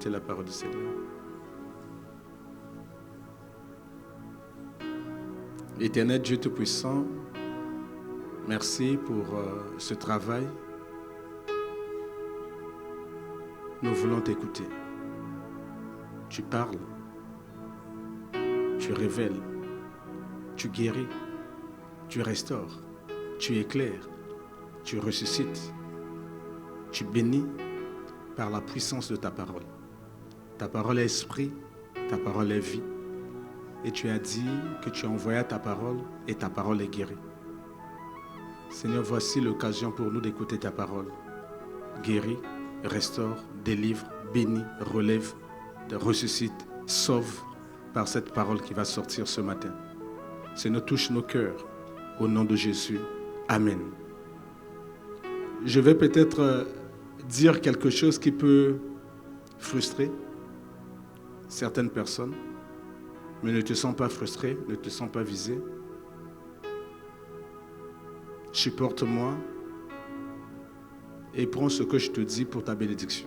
écouter la parole du Seigneur. Éternel Dieu Tout-Puissant, merci pour ce travail. Nous voulons t'écouter. Tu parles, tu révèles, tu guéris, tu restaures, tu éclaires, tu ressuscites, tu bénis par la puissance de ta parole. Ta parole est esprit, ta parole est vie. Et tu as dit que tu as envoyé ta parole et ta parole est guérie. Seigneur, voici l'occasion pour nous d'écouter ta parole. Guéris, restaure, délivre, bénis, relève, ressuscite, sauve par cette parole qui va sortir ce matin. Seigneur, touche nos cœurs. Au nom de Jésus. Amen. Je vais peut-être dire quelque chose qui peut frustrer certaines personnes. Mais ne te sens pas frustré, ne te sens pas visé. Supporte-moi et prends ce que je te dis pour ta bénédiction.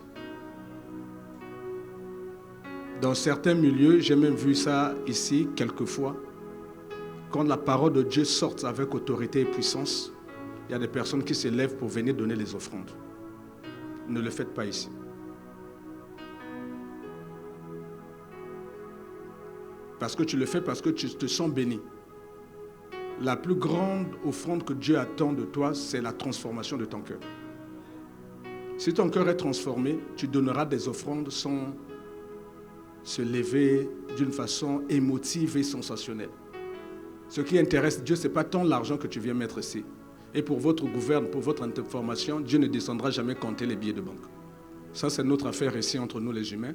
Dans certains milieux, j'ai même vu ça ici quelquefois. Quand la parole de Dieu sort avec autorité et puissance, il y a des personnes qui se lèvent pour venir donner les offrandes. Ne le faites pas ici. Parce que tu le fais parce que tu te sens béni. La plus grande offrande que Dieu attend de toi, c'est la transformation de ton cœur. Si ton cœur est transformé, tu donneras des offrandes sans se lever d'une façon émotive et sensationnelle. Ce qui intéresse Dieu, ce n'est pas tant l'argent que tu viens mettre ici. Et pour votre gouverne, pour votre information, Dieu ne descendra jamais compter les billets de banque. Ça, c'est notre affaire ici entre nous les humains.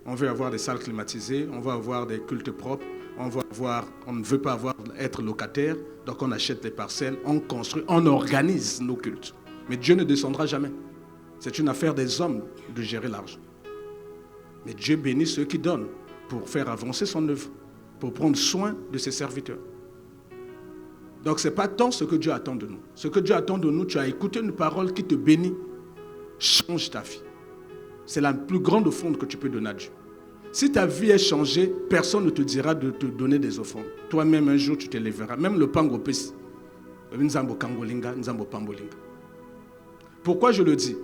On veut avoir des salles climatisées, on veut avoir des cultes propres, on ne veut pas être locataire, donc on achète des parcelles, on construit, on organise nos cultes. Mais Dieu ne descendra jamais. C'est une affaire des hommes de gérer l'argent. Mais Dieu bénit ceux qui donnent pour faire avancer son œuvre, pour prendre soin de ses serviteurs. Donc ce n'est pas tant ce que Dieu attend de nous. Ce que Dieu attend de nous, tu as écouté une parole qui te bénit, change ta vie. C'est la plus grande offrande que tu peux donner à Dieu. Si ta vie est changée, personne ne te dira de te donner des offrandes. Toi-même, un jour, tu te lèveras. Même le pango pesi. Pourquoi je le dis?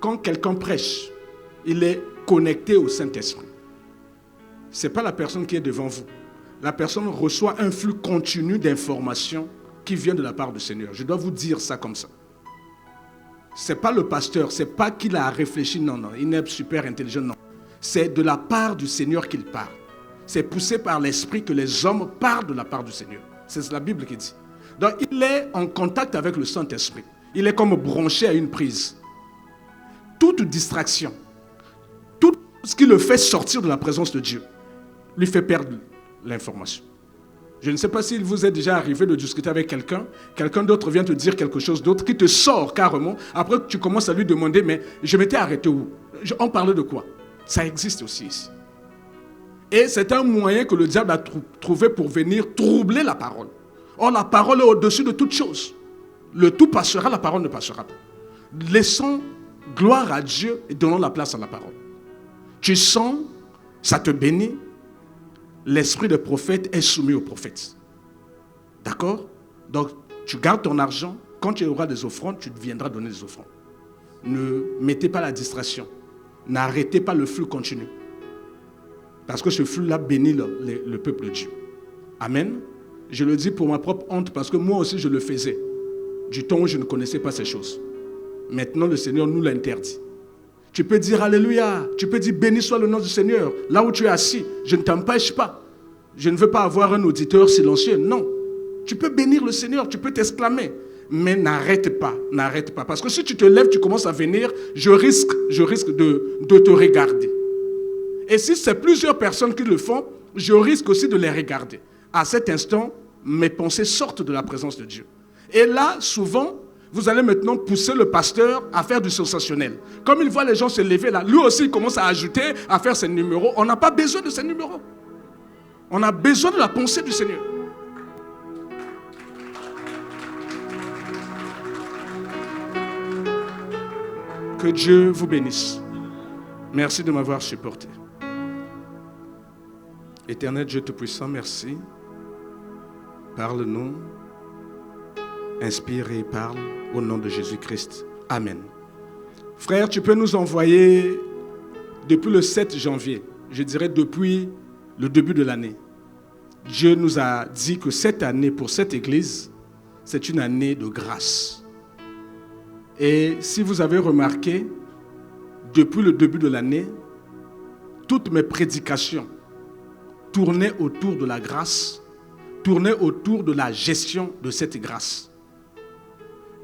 Quand quelqu'un prêche, il est connecté au Saint-Esprit. Ce n'est pas la personne qui est devant vous. La personne reçoit un flux continu d'informations qui vient de la part du Seigneur. Je dois vous dire ça comme ça. Ce n'est pas le pasteur, ce n'est pas qu'il a réfléchi, non, il est super intelligent, non. C'est de la part du Seigneur qu'il parle. C'est poussé par l'Esprit que les hommes parlent de la part du Seigneur. C'est la Bible qui dit. Donc il est en contact avec le Saint-Esprit. Il est comme branché à une prise. Toute distraction, tout ce qui le fait sortir de la présence de Dieu, lui fait perdre l'information. Je ne sais pas s'il vous est déjà arrivé de discuter avec quelqu'un d'autre vient te dire quelque chose d'autre, qui te sort carrément. Après, tu commences à lui demander, mais je m'étais arrêté où? On parlait de quoi? Ça existe aussi ici. Et c'est un moyen que le diable a trouvé pour venir troubler la parole. Or, la parole est au-dessus de toute chose. Le tout passera, la parole ne passera pas. Laissons gloire à Dieu et donnons la place à la parole. Tu sens, ça te bénit. L'esprit des prophètes est soumis aux prophètes. D'accord? Donc, tu gardes ton argent. Quand tu auras des offrandes, tu viendras donner des offrandes. Ne mettez pas la distraction. N'arrêtez pas le flux continu. Parce que ce flux-là bénit le peuple de Dieu. Amen. Je le dis pour ma propre honte parce que moi aussi je le faisais. Du temps où je ne connaissais pas ces choses. Maintenant, le Seigneur nous l'interdit. Tu peux dire Alléluia, tu peux dire béni soit le nom du Seigneur. Là où tu es assis, je ne t'empêche pas. Je ne veux pas avoir un auditeur silencieux, non. Tu peux bénir le Seigneur, tu peux t'exclamer. Mais n'arrête pas. Parce que si tu te lèves, tu commences à venir, je risque de te regarder. Et si c'est plusieurs personnes qui le font, je risque aussi de les regarder. À cet instant, mes pensées sortent de la présence de Dieu. Et là, souvent, vous allez maintenant pousser le pasteur à faire du sensationnel. Comme il voit les gens se lever là, lui aussi il commence à ajouter, à faire ses numéros. On n'a pas besoin de ces numéros. On a besoin de la pensée du Seigneur. Que Dieu vous bénisse. Merci de m'avoir supporté. Éternel Dieu Tout-Puissant, merci. Parle-nous. Inspire et parle au nom de Jésus-Christ. Amen. Frère, tu peux nous envoyer depuis le 7 janvier, je dirais depuis le début de l'année. Dieu nous a dit que cette année, pour cette église, c'est une année de grâce. Et si vous avez remarqué, depuis le début de l'année, toutes mes prédications tournaient autour de la grâce, tournaient autour de la gestion de cette grâce.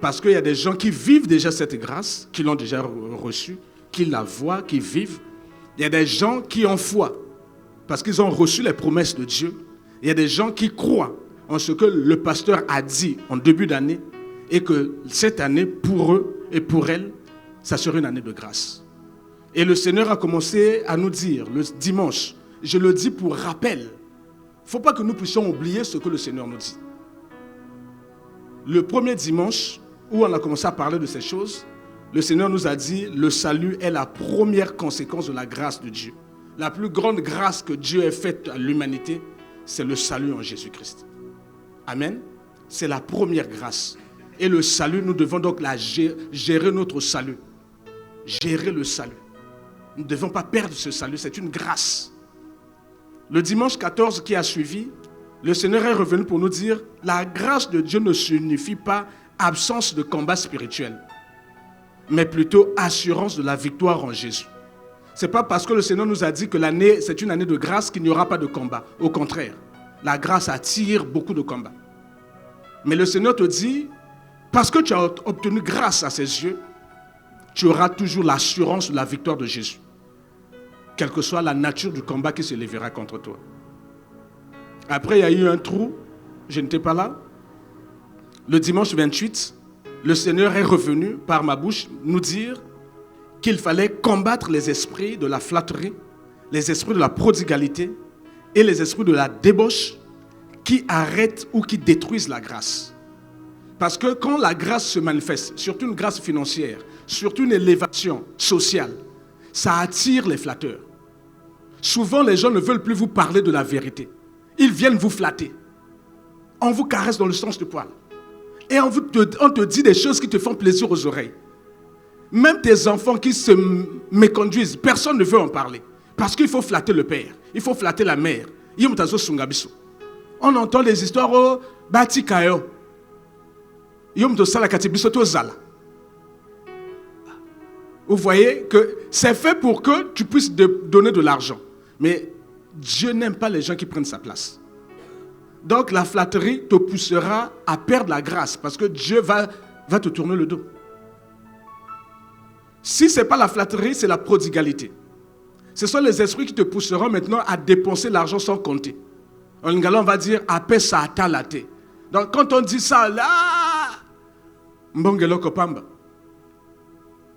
Parce qu'il y a des gens qui vivent déjà cette grâce, qui l'ont déjà reçue, qui la voient, qui vivent. Il y a des gens qui ont foi, parce qu'ils ont reçu les promesses de Dieu. Il y a des gens qui croient en ce que le pasteur a dit en début d'année, et que cette année, pour eux et pour elles, ça sera une année de grâce. Et le Seigneur a commencé à nous dire, le dimanche, je le dis pour rappel, il ne faut pas que nous puissions oublier ce que le Seigneur nous dit. Le premier dimanche, où on a commencé à parler de ces choses, le Seigneur nous a dit, le salut est la première conséquence de la grâce de Dieu. La plus grande grâce que Dieu ait faite à l'humanité, c'est le salut en Jésus-Christ. Amen. C'est la première grâce. Et le salut, nous devons donc gérer notre salut. Gérer le salut. Nous ne devons pas perdre ce salut, c'est une grâce. Le dimanche 14 qui a suivi, le Seigneur est revenu pour nous dire, la grâce de Dieu ne signifie pas absence de combat spirituel, mais plutôt assurance de la victoire en Jésus. Ce n'est pas parce que le Seigneur nous a dit que l'année, c'est une année de grâce qu'il n'y aura pas de combat. Au contraire, la grâce attire beaucoup de combats. Mais le Seigneur te dit, parce que tu as obtenu grâce à ses yeux, tu auras toujours l'assurance de la victoire de Jésus. Quelle que soit la nature du combat qui se lèvera contre toi. Après, il y a eu un trou, je n'étais pas là. Le dimanche 28, le Seigneur est revenu par ma bouche nous dire qu'il fallait combattre les esprits de la flatterie, les esprits de la prodigalité et les esprits de la débauche qui arrêtent ou qui détruisent la grâce. Parce que quand la grâce se manifeste, surtout une grâce financière, surtout une élévation sociale, ça attire les flatteurs. Souvent, les gens ne veulent plus vous parler de la vérité. Ils viennent vous flatter. On vous caresse dans le sens du poil. Et on te dit des choses qui te font plaisir aux oreilles. Même tes enfants qui se méconduisent, personne ne veut en parler. Parce qu'il faut flatter le père, il faut flatter la mère. On entend les histoires au Batikayo. Vous voyez que c'est fait pour que tu puisses donner de l'argent. Mais Dieu n'aime pas les gens qui prennent sa place. Donc la flatterie te poussera à perdre la grâce parce que Dieu va te tourner le dos. Si ce n'est pas la flatterie, c'est la prodigalité. Ce sont les esprits qui te pousseront maintenant à dépenser l'argent sans compter. En lingala, on va dire « apé sa atalate ». Donc quand on dit ça, là, mbongelo kopamba.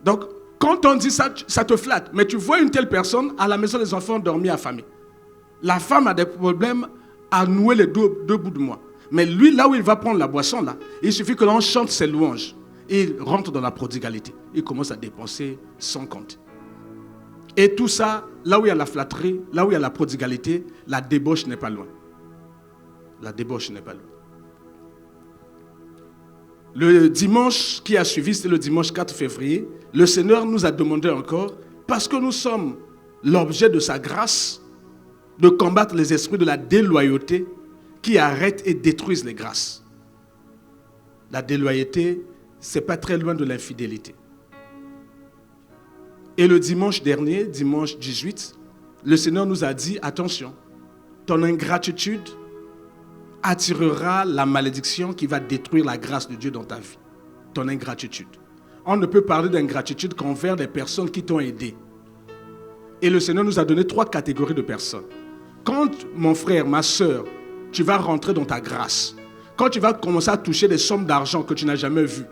Donc quand on dit ça, ça te flatte. Mais tu vois une telle personne, à la maison des enfants dormis affamés. La femme a des problèmes à nouer les deux bouts de moi. Mais lui, là où il va prendre la boisson, là, il suffit que l'on chante ses louanges. Et il rentre dans la prodigalité. Il commence à dépenser sans compte. Et tout ça, là où il y a la flatterie, là où il y a la prodigalité, la débauche n'est pas loin. La débauche n'est pas loin. Le dimanche qui a suivi, c'était le dimanche 4 février, le Seigneur nous a demandé encore, parce que nous sommes l'objet de sa grâce, de combattre les esprits de la déloyauté qui arrêtent et détruisent les grâces. La déloyauté, c'est pas très loin de l'infidélité. Et le dimanche dernier, dimanche 18, le Seigneur nous a dit, attention, ton ingratitude attirera la malédiction qui va détruire la grâce de Dieu dans ta vie. Ton ingratitude. On ne peut parler d'ingratitude qu'envers les personnes qui t'ont aidé. Et le Seigneur nous a donné 3 catégories de personnes. Quand, mon frère, ma soeur, tu vas rentrer dans ta grâce, quand tu vas commencer à toucher des sommes d'argent que tu n'as jamais vues,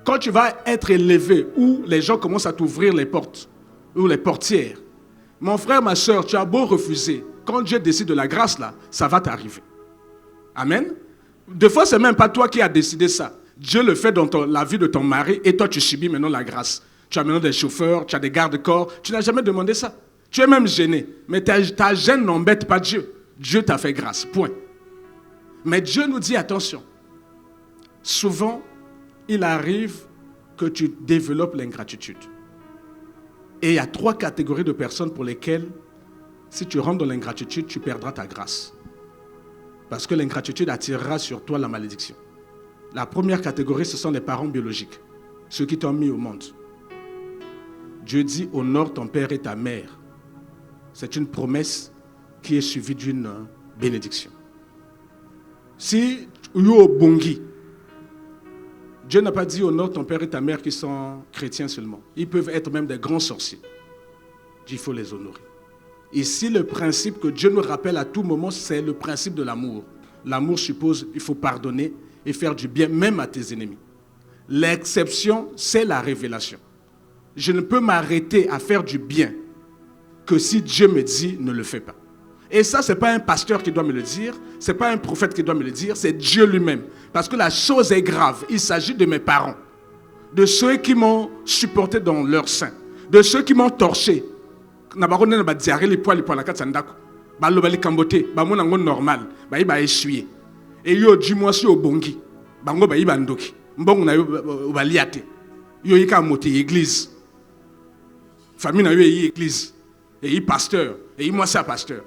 quand tu vas être élevé, où les gens commencent à t'ouvrir les portes, ou les portières, mon frère, ma soeur, tu as beau refuser, quand Dieu décide de la grâce, là, ça va t'arriver. Amen. Des fois, ce n'est même pas toi qui as décidé ça. Dieu le fait dans la vie de ton mari et toi, tu subis maintenant la grâce. Tu as maintenant des chauffeurs, tu as des gardes-corps. Tu n'as jamais demandé ça. Tu es même gêné. Mais ta gêne n'embête pas Dieu. Dieu t'a fait grâce, point. Mais Dieu nous dit attention. Souvent, il arrive que tu développes l'ingratitude. Et il y a 3 catégories de personnes pour lesquelles, si tu rentres dans l'ingratitude, tu perdras ta grâce. Parce que l'ingratitude attirera sur toi la malédiction. La première catégorie, ce sont les parents biologiques, ceux qui t'ont mis au monde. Dieu dit, honore ton père et ta mère. C'est une promesse qui est suivie d'une bénédiction. Si yo bongi, Dieu n'a pas dit honore ton père et ta mère qui sont chrétiens seulement. Ils peuvent être même des grands sorciers. Il faut les honorer. Ici, le principe que Dieu nous rappelle à tout moment, c'est le principe de l'amour. L'amour suppose qu'il faut pardonner et faire du bien même à tes ennemis. L'exception, c'est la révélation. Je ne peux m'arrêter à faire du bien que si Dieu me dit ne le fais pas. Et ça, ce n'est pas un pasteur qui doit me le dire, ce n'est pas un prophète qui doit me le dire, c'est Dieu lui-même. Parce que la chose est grave. Il s'agit de mes parents, de ceux qui m'ont supporté dans leur sein, de ceux qui m'ont torché. Normal, essuyer. Et yo dis-moi si au bongi, bango ba ibandoki, mbongo na yo baliate. Yo yika monter église. Famille na yo église. Et il pasteur, et il moi c'est pasteur.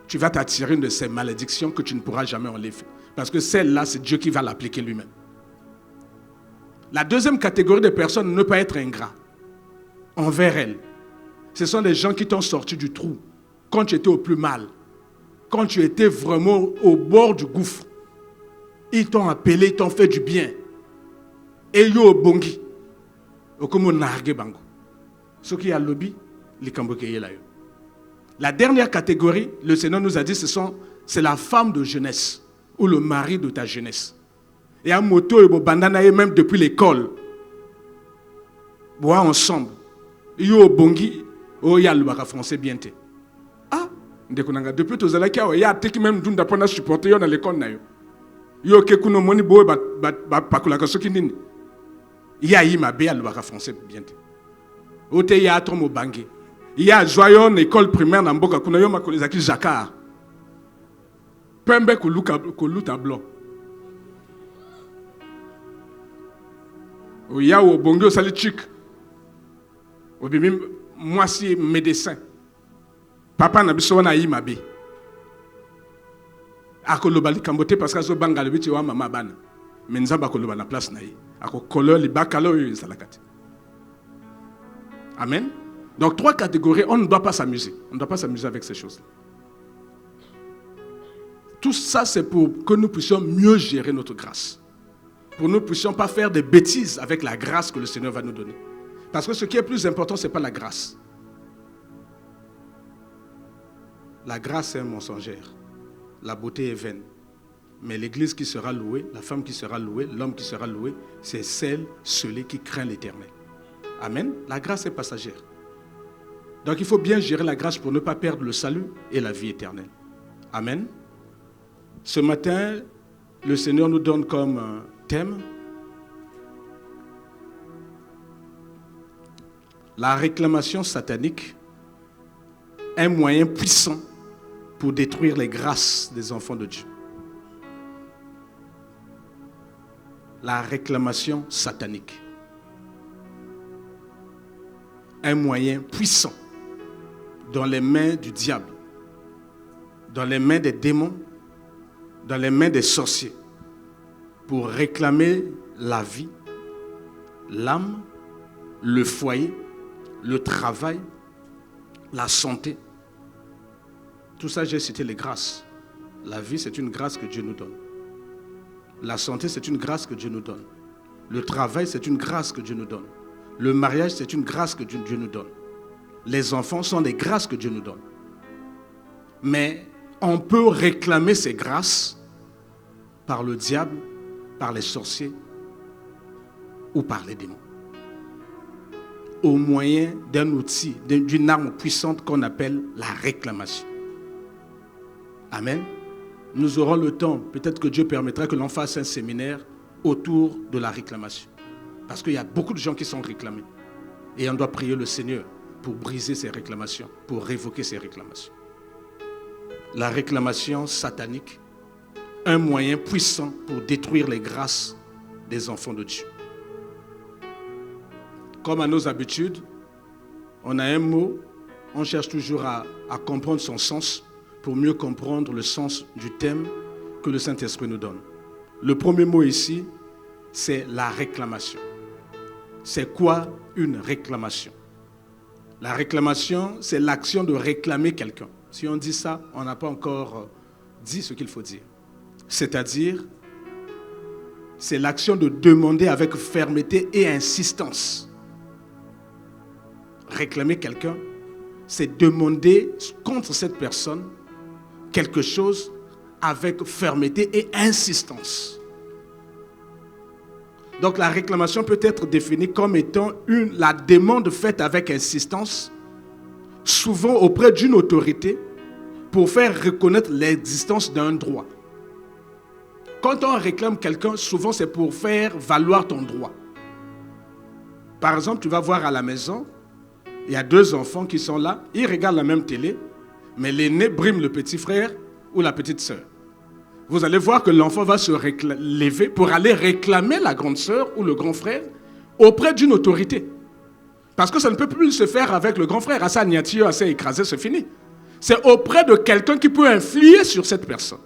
Tu vas t'attirer une de ces malédictions que tu ne pourras jamais enlever. Parce que celle-là, c'est Dieu qui va l'appliquer lui-même. La deuxième catégorie de personnes, ne pas être ingrat envers elles. Ce sont des gens qui t'ont sorti du trou quand tu étais au plus mal, quand tu étais vraiment au bord du gouffre. Ils t'ont appelé, ils t'ont fait du bien. Et yo bongi. Okomo narge bango. Ce qui a lobby, les kambokeye là. La dernière catégorie, le Seigneur nous a dit, c'est la femme de jeunesse ou le mari de ta jeunesse. Et à moto et bandana même depuis l'école. Bois ensemble. Yo bongi, oh ya le baka français bien te. Ah, depuis tous les cas, il y a qui même d'une d'apprendre à supporter dans l'école na yo. Yo ke kuno moni boy ba pakula ka soki nini. Ya yi mabe ya le baka français bien te. Ote ya tomo bangé. Il y a joyeux école primaire dans Mboka kuna yo makoleza ki Jakar. Pembe koluta blanc. O ya o bongo sali chic. O bimi moi si médecin. Papa na biso wana yi mabe. Akolobali kambote parce que zo bangala biti wa mama bana. Menzamba koloba na place na yi. Akokolo li bakalo yo salakati. Amen. Donc 3 catégories, on ne doit pas s'amuser. On ne doit pas s'amuser avec ces choses-là. Tout ça, c'est pour que nous puissions mieux gérer notre grâce. Pour que nous ne puissions pas faire des bêtises avec la grâce que le Seigneur va nous donner. Parce que ce qui est plus important, ce n'est pas la grâce. La grâce est mensongère. La beauté est vaine. Mais l'église qui sera louée, la femme qui sera louée, l'homme qui sera loué, c'est celui qui craint l'Éternel. Amen. La grâce est passagère. Donc il faut bien gérer la grâce pour ne pas perdre le salut et la vie éternelle. Amen. Ce matin, le Seigneur nous donne comme thème la réclamation satanique, un moyen puissant pour détruire les grâces des enfants de Dieu. La réclamation satanique. Un moyen puissant dans les mains du diable, dans les mains des démons, dans les mains des sorciers, pour réclamer la vie, l'âme, le foyer, le travail, la santé. Tout ça, j'ai cité les grâces. La vie, c'est une grâce que Dieu nous donne. La santé, c'est une grâce que Dieu nous donne. Le travail, c'est une grâce que Dieu nous donne. Le mariage, c'est une grâce que Dieu nous donne. Les enfants sont des grâces que Dieu nous donne. Mais on peut réclamer ces grâces par le diable, par les sorciers ou par les démons. Au moyen d'un outil, d'une arme puissante qu'on appelle la réclamation. Amen. Nous aurons le temps, peut-être que Dieu permettra que l'on fasse un séminaire autour de la réclamation. Parce qu'il y a beaucoup de gens qui sont réclamés. Et on doit prier le Seigneur pour briser ces réclamations, pour révoquer ces réclamations. La réclamation satanique, un moyen puissant pour détruire les grâces des enfants de Dieu. Comme à nos habitudes, on a un mot, on cherche toujours à comprendre son sens pour mieux comprendre le sens du thème que le Saint-Esprit nous donne. Le premier mot ici, c'est la réclamation. C'est quoi une réclamation? La réclamation, c'est l'action de réclamer quelqu'un. Si on dit ça, on n'a pas encore dit ce qu'il faut dire. C'est-à-dire, c'est l'action de demander avec fermeté et insistance. Réclamer quelqu'un, c'est demander contre cette personne quelque chose avec fermeté et insistance. Donc la réclamation peut être définie comme étant la demande faite avec insistance, souvent auprès d'une autorité, pour faire reconnaître l'existence d'un droit. Quand on réclame quelqu'un, souvent c'est pour faire valoir ton droit. Par exemple, tu vas voir à la maison, il y a 2 enfants qui sont là, ils regardent la même télé, mais l'aîné brime le petit frère ou la petite sœur. Vous allez voir que l'enfant va se lever pour aller réclamer la grande sœur ou le grand frère auprès d'une autorité. Parce que ça ne peut plus se faire avec le grand frère. Assez agnatillé, assez écrasé, c'est fini. C'est auprès de quelqu'un qui peut influer sur cette personne.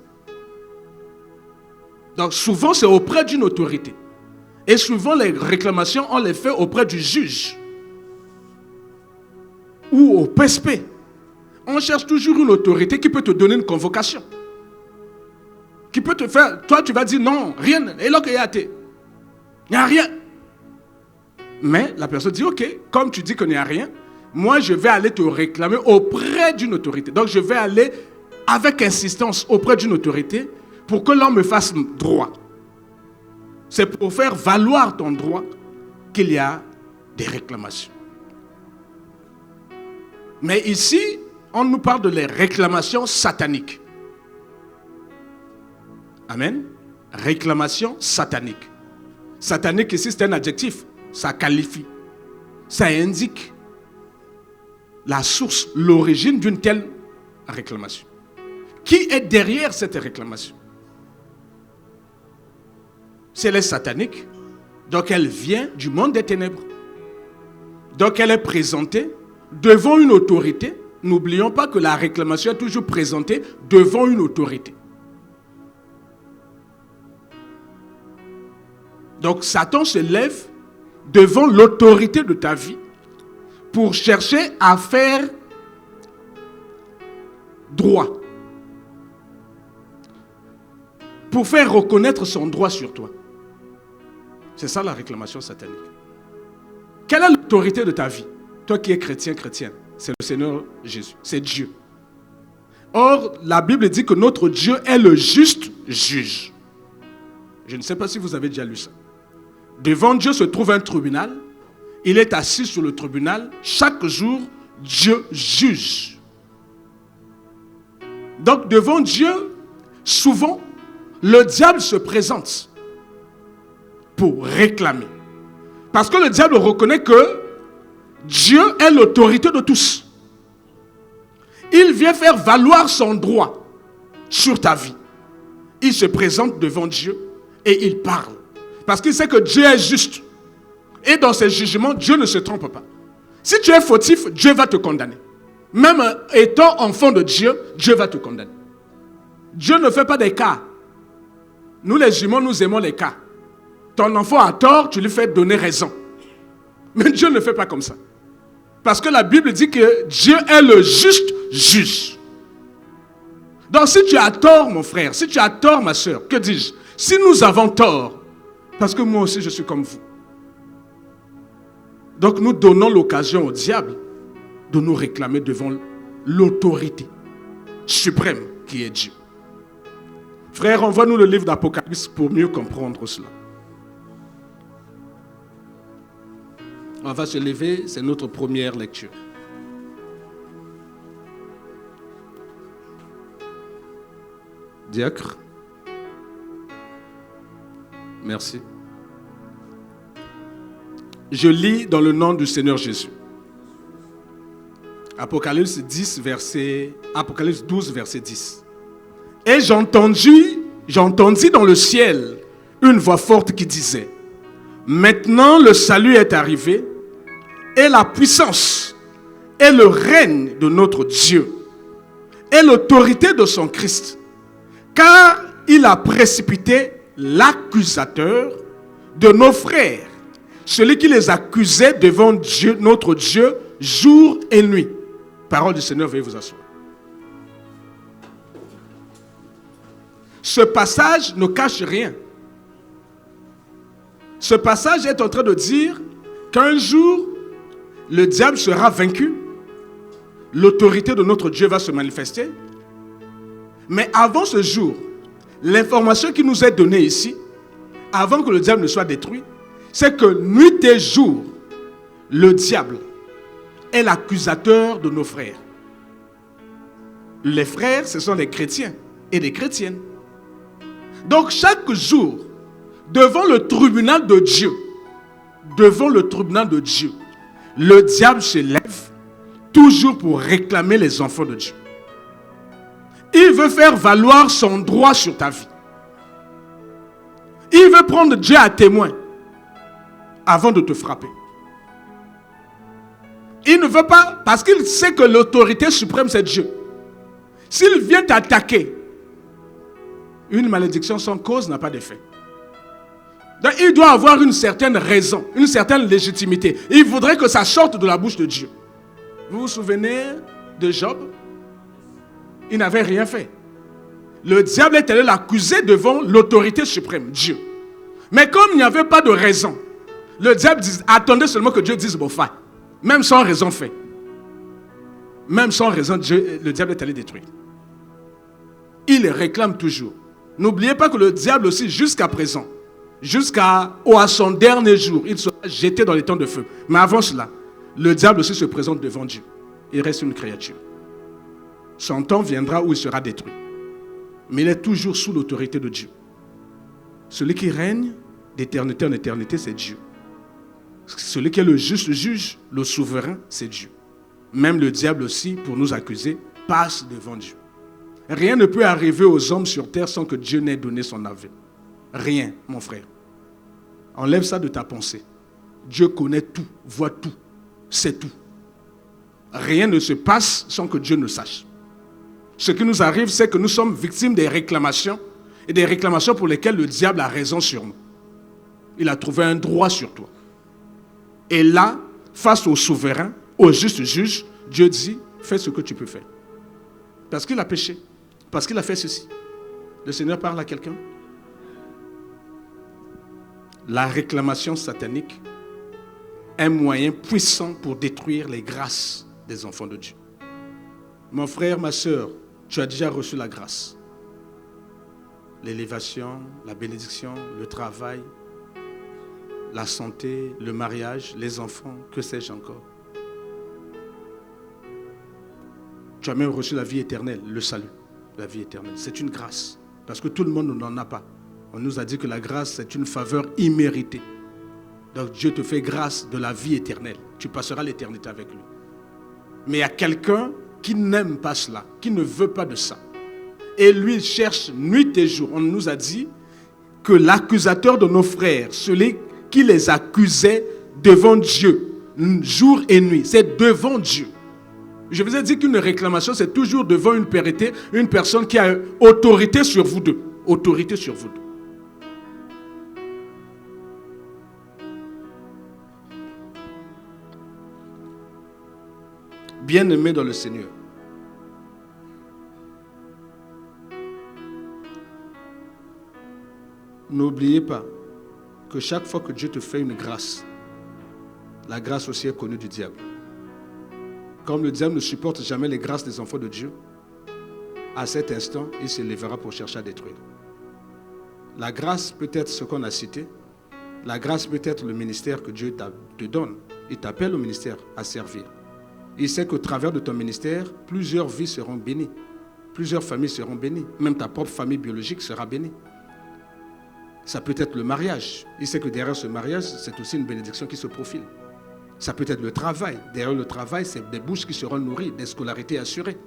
Donc souvent, c'est auprès d'une autorité. Et souvent, les réclamations, on les fait auprès du juge ou au PSP. On cherche toujours une autorité qui peut te donner une convocation. Qui peut te faire... Toi, tu vas dire non, rien. Et là, il n'y a rien. Mais la personne dit, ok, comme tu dis qu'il n'y a rien, moi, je vais aller te réclamer auprès d'une autorité. Donc, je vais aller avec insistance auprès d'une autorité pour que l'on me fasse droit. C'est pour faire valoir ton droit qu'il y a des réclamations. Mais ici, on nous parle de les réclamations sataniques. Amen. Réclamation satanique. Satanique ici, c'est un adjectif. Ça qualifie. Ça indique la source, l'origine d'une telle réclamation. Qui est derrière cette réclamation? Si elle est satanique, donc elle vient du monde des ténèbres. Donc elle est présentée devant une autorité. N'oublions pas que la réclamation est toujours présentée devant une autorité. Donc Satan se lève devant l'autorité de ta vie pour chercher à faire droit. Pour faire reconnaître son droit sur toi. C'est ça la réclamation satanique. Quelle est l'autorité de ta vie? Toi qui es chrétien, chrétienne, c'est le Seigneur Jésus, c'est Dieu. Or, la Bible dit que notre Dieu est le juste juge. Je ne sais pas si vous avez déjà lu ça. Devant Dieu se trouve un tribunal. Il est assis sur le tribunal. Chaque jour, Dieu juge. Donc, devant Dieu, souvent, le diable se présente pour réclamer. Parce que le diable reconnaît que Dieu est l'autorité de tous. Il vient faire valoir son droit sur ta vie. Il se présente devant Dieu et il parle. Parce qu'il sait que Dieu est juste. Et dans ses jugements, Dieu ne se trompe pas. Si tu es fautif, Dieu va te condamner. Même étant enfant de Dieu, Dieu va te condamner. Dieu ne fait pas des cas. Nous les humains, nous aimons les cas. Ton enfant a tort, tu lui fais donner raison. Mais Dieu ne fait pas comme ça. Parce que la Bible dit que Dieu est le juste juge. Donc si tu as tort, mon frère, si tu as tort, ma soeur, que dis-je? Si nous avons tort, parce que moi aussi je suis comme vous. Donc nous donnons l'occasion au diable de nous réclamer devant l'autorité suprême qui est Dieu. Frère, envoie-nous le livre d'Apocalypse pour mieux comprendre cela. On va se lever, c'est notre première lecture. Diacre. Merci. Je lis dans le nom du Seigneur Jésus. Apocalypse 12, verset 10. Et j'entendis dans le ciel une voix forte qui disait, maintenant le salut est arrivé, et la puissance, et le règne de notre Dieu, et l'autorité de son Christ, car il a précipité l'accusateur de nos frères, celui qui les accusait devant Dieu, notre Dieu, jour et nuit. Parole du Seigneur, veuillez vous asseoir. Ce passage ne cache rien. Ce passage est en train de dire qu'un jour, le diable sera vaincu, l'autorité de notre Dieu va se manifester. Mais avant ce jour, l'information qui nous est donnée ici, avant que le diable ne soit détruit, c'est que nuit et jour, le diable est l'accusateur de nos frères. Les frères, ce sont les chrétiens et les chrétiennes. Donc chaque jour, devant le tribunal de Dieu, le diable se lève toujours pour réclamer les enfants de Dieu. Il veut faire valoir son droit sur ta vie. Il veut prendre Dieu à témoin avant de te frapper. Il ne veut pas, parce qu'il sait que l'autorité suprême c'est Dieu. S'il vient t'attaquer, une malédiction sans cause n'a pas d'effet. Donc il doit avoir une certaine raison, une certaine légitimité. Il voudrait que ça sorte de la bouche de Dieu. Vous vous souvenez de Job? Il n'avait rien fait. Le diable est allé l'accuser devant l'autorité suprême, Dieu. Mais comme il n'y avait pas de raison, le diable dit, attendez seulement que Dieu dise bon fait. Même sans raison fait. Même sans raison, le diable est allé détruire. Il réclame toujours. N'oubliez pas que le diable aussi, jusqu'à présent, à son dernier jour, il sera jeté dans les temps de feu. Mais avant cela, le diable aussi se présente devant Dieu. Il reste une créature. Son temps viendra où il sera détruit. Mais il est toujours sous l'autorité de Dieu. Celui qui règne d'éternité en éternité, c'est Dieu. Celui qui est le juste juge, le souverain, c'est Dieu. Même le diable aussi, pour nous accuser, passe devant Dieu. Rien ne peut arriver aux hommes sur terre sans que Dieu n'ait donné son avis. Rien, mon frère. Enlève ça de ta pensée. Dieu connaît tout, voit tout, sait tout. Rien ne se passe sans que Dieu ne sache. Ce qui nous arrive, c'est que nous sommes victimes des réclamations, et des réclamations pour lesquelles le diable a raison sur nous. Il a trouvé un droit sur toi. Et là, face au souverain, au juste juge, Dieu dit, fais ce que tu peux faire. Parce qu'il a péché. Parce qu'il a fait ceci. Le Seigneur parle à quelqu'un. La réclamation satanique est un moyen puissant pour détruire les grâces des enfants de Dieu. Mon frère, ma soeur, tu as déjà reçu la grâce. L'élévation, la bénédiction, le travail, la santé, le mariage, les enfants, que sais-je encore. Tu as même reçu la vie éternelle, le salut, la vie éternelle. C'est une grâce, parce que tout le monde n'en a pas. On nous a dit que la grâce, c'est une faveur imméritée. Donc Dieu te fait grâce de la vie éternelle. Tu passeras l'éternité avec lui. Mais il y a quelqu'un qui n'aime pas cela, qui ne veut pas de ça. Et lui, il cherche nuit et jour. On nous a dit que l'accusateur de nos frères, celui qui les accusait devant Dieu, jour et nuit, c'est devant Dieu. Je vous ai dit qu'une réclamation, c'est toujours devant une personne qui a autorité sur vous deux. Autorité sur vous deux. Bien-aimés dans le Seigneur, n'oubliez pas que chaque fois que Dieu te fait une grâce, la grâce aussi est connue du diable. Comme le diable ne supporte jamais les grâces des enfants de Dieu, à cet instant, il se lèvera pour chercher à détruire. La grâce peut être ce qu'on a cité. La grâce peut être le ministère que Dieu te donne. Il t'appelle au ministère à servir. Il sait qu'au travers de ton ministère, plusieurs vies seront bénies. Plusieurs familles seront bénies. Même ta propre famille biologique sera bénie. Ça peut être le mariage. Il sait que derrière ce mariage, c'est aussi une bénédiction qui se profile. Ça peut être le travail. Derrière le travail, c'est des bouches qui seront nourries, des scolarités assurées.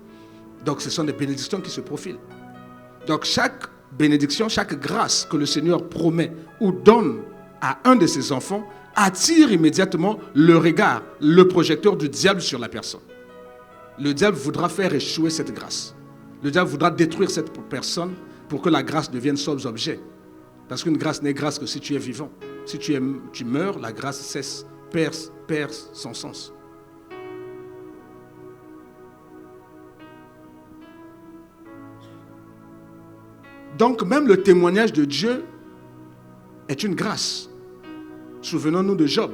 Donc ce sont des bénédictions qui se profilent. Donc chaque bénédiction, chaque grâce que le Seigneur promet ou donne à un de ses enfants attire immédiatement le regard, le projecteur du diable sur la personne. Le diable voudra faire échouer cette grâce. Le diable voudra détruire cette personne pour que la grâce devienne sans objet. Parce qu'une grâce n'est grâce que si tu es vivant. Si tu meurs, la grâce cesse, perd son sens. Donc même le témoignage de Dieu est une grâce. Souvenons-nous de Job.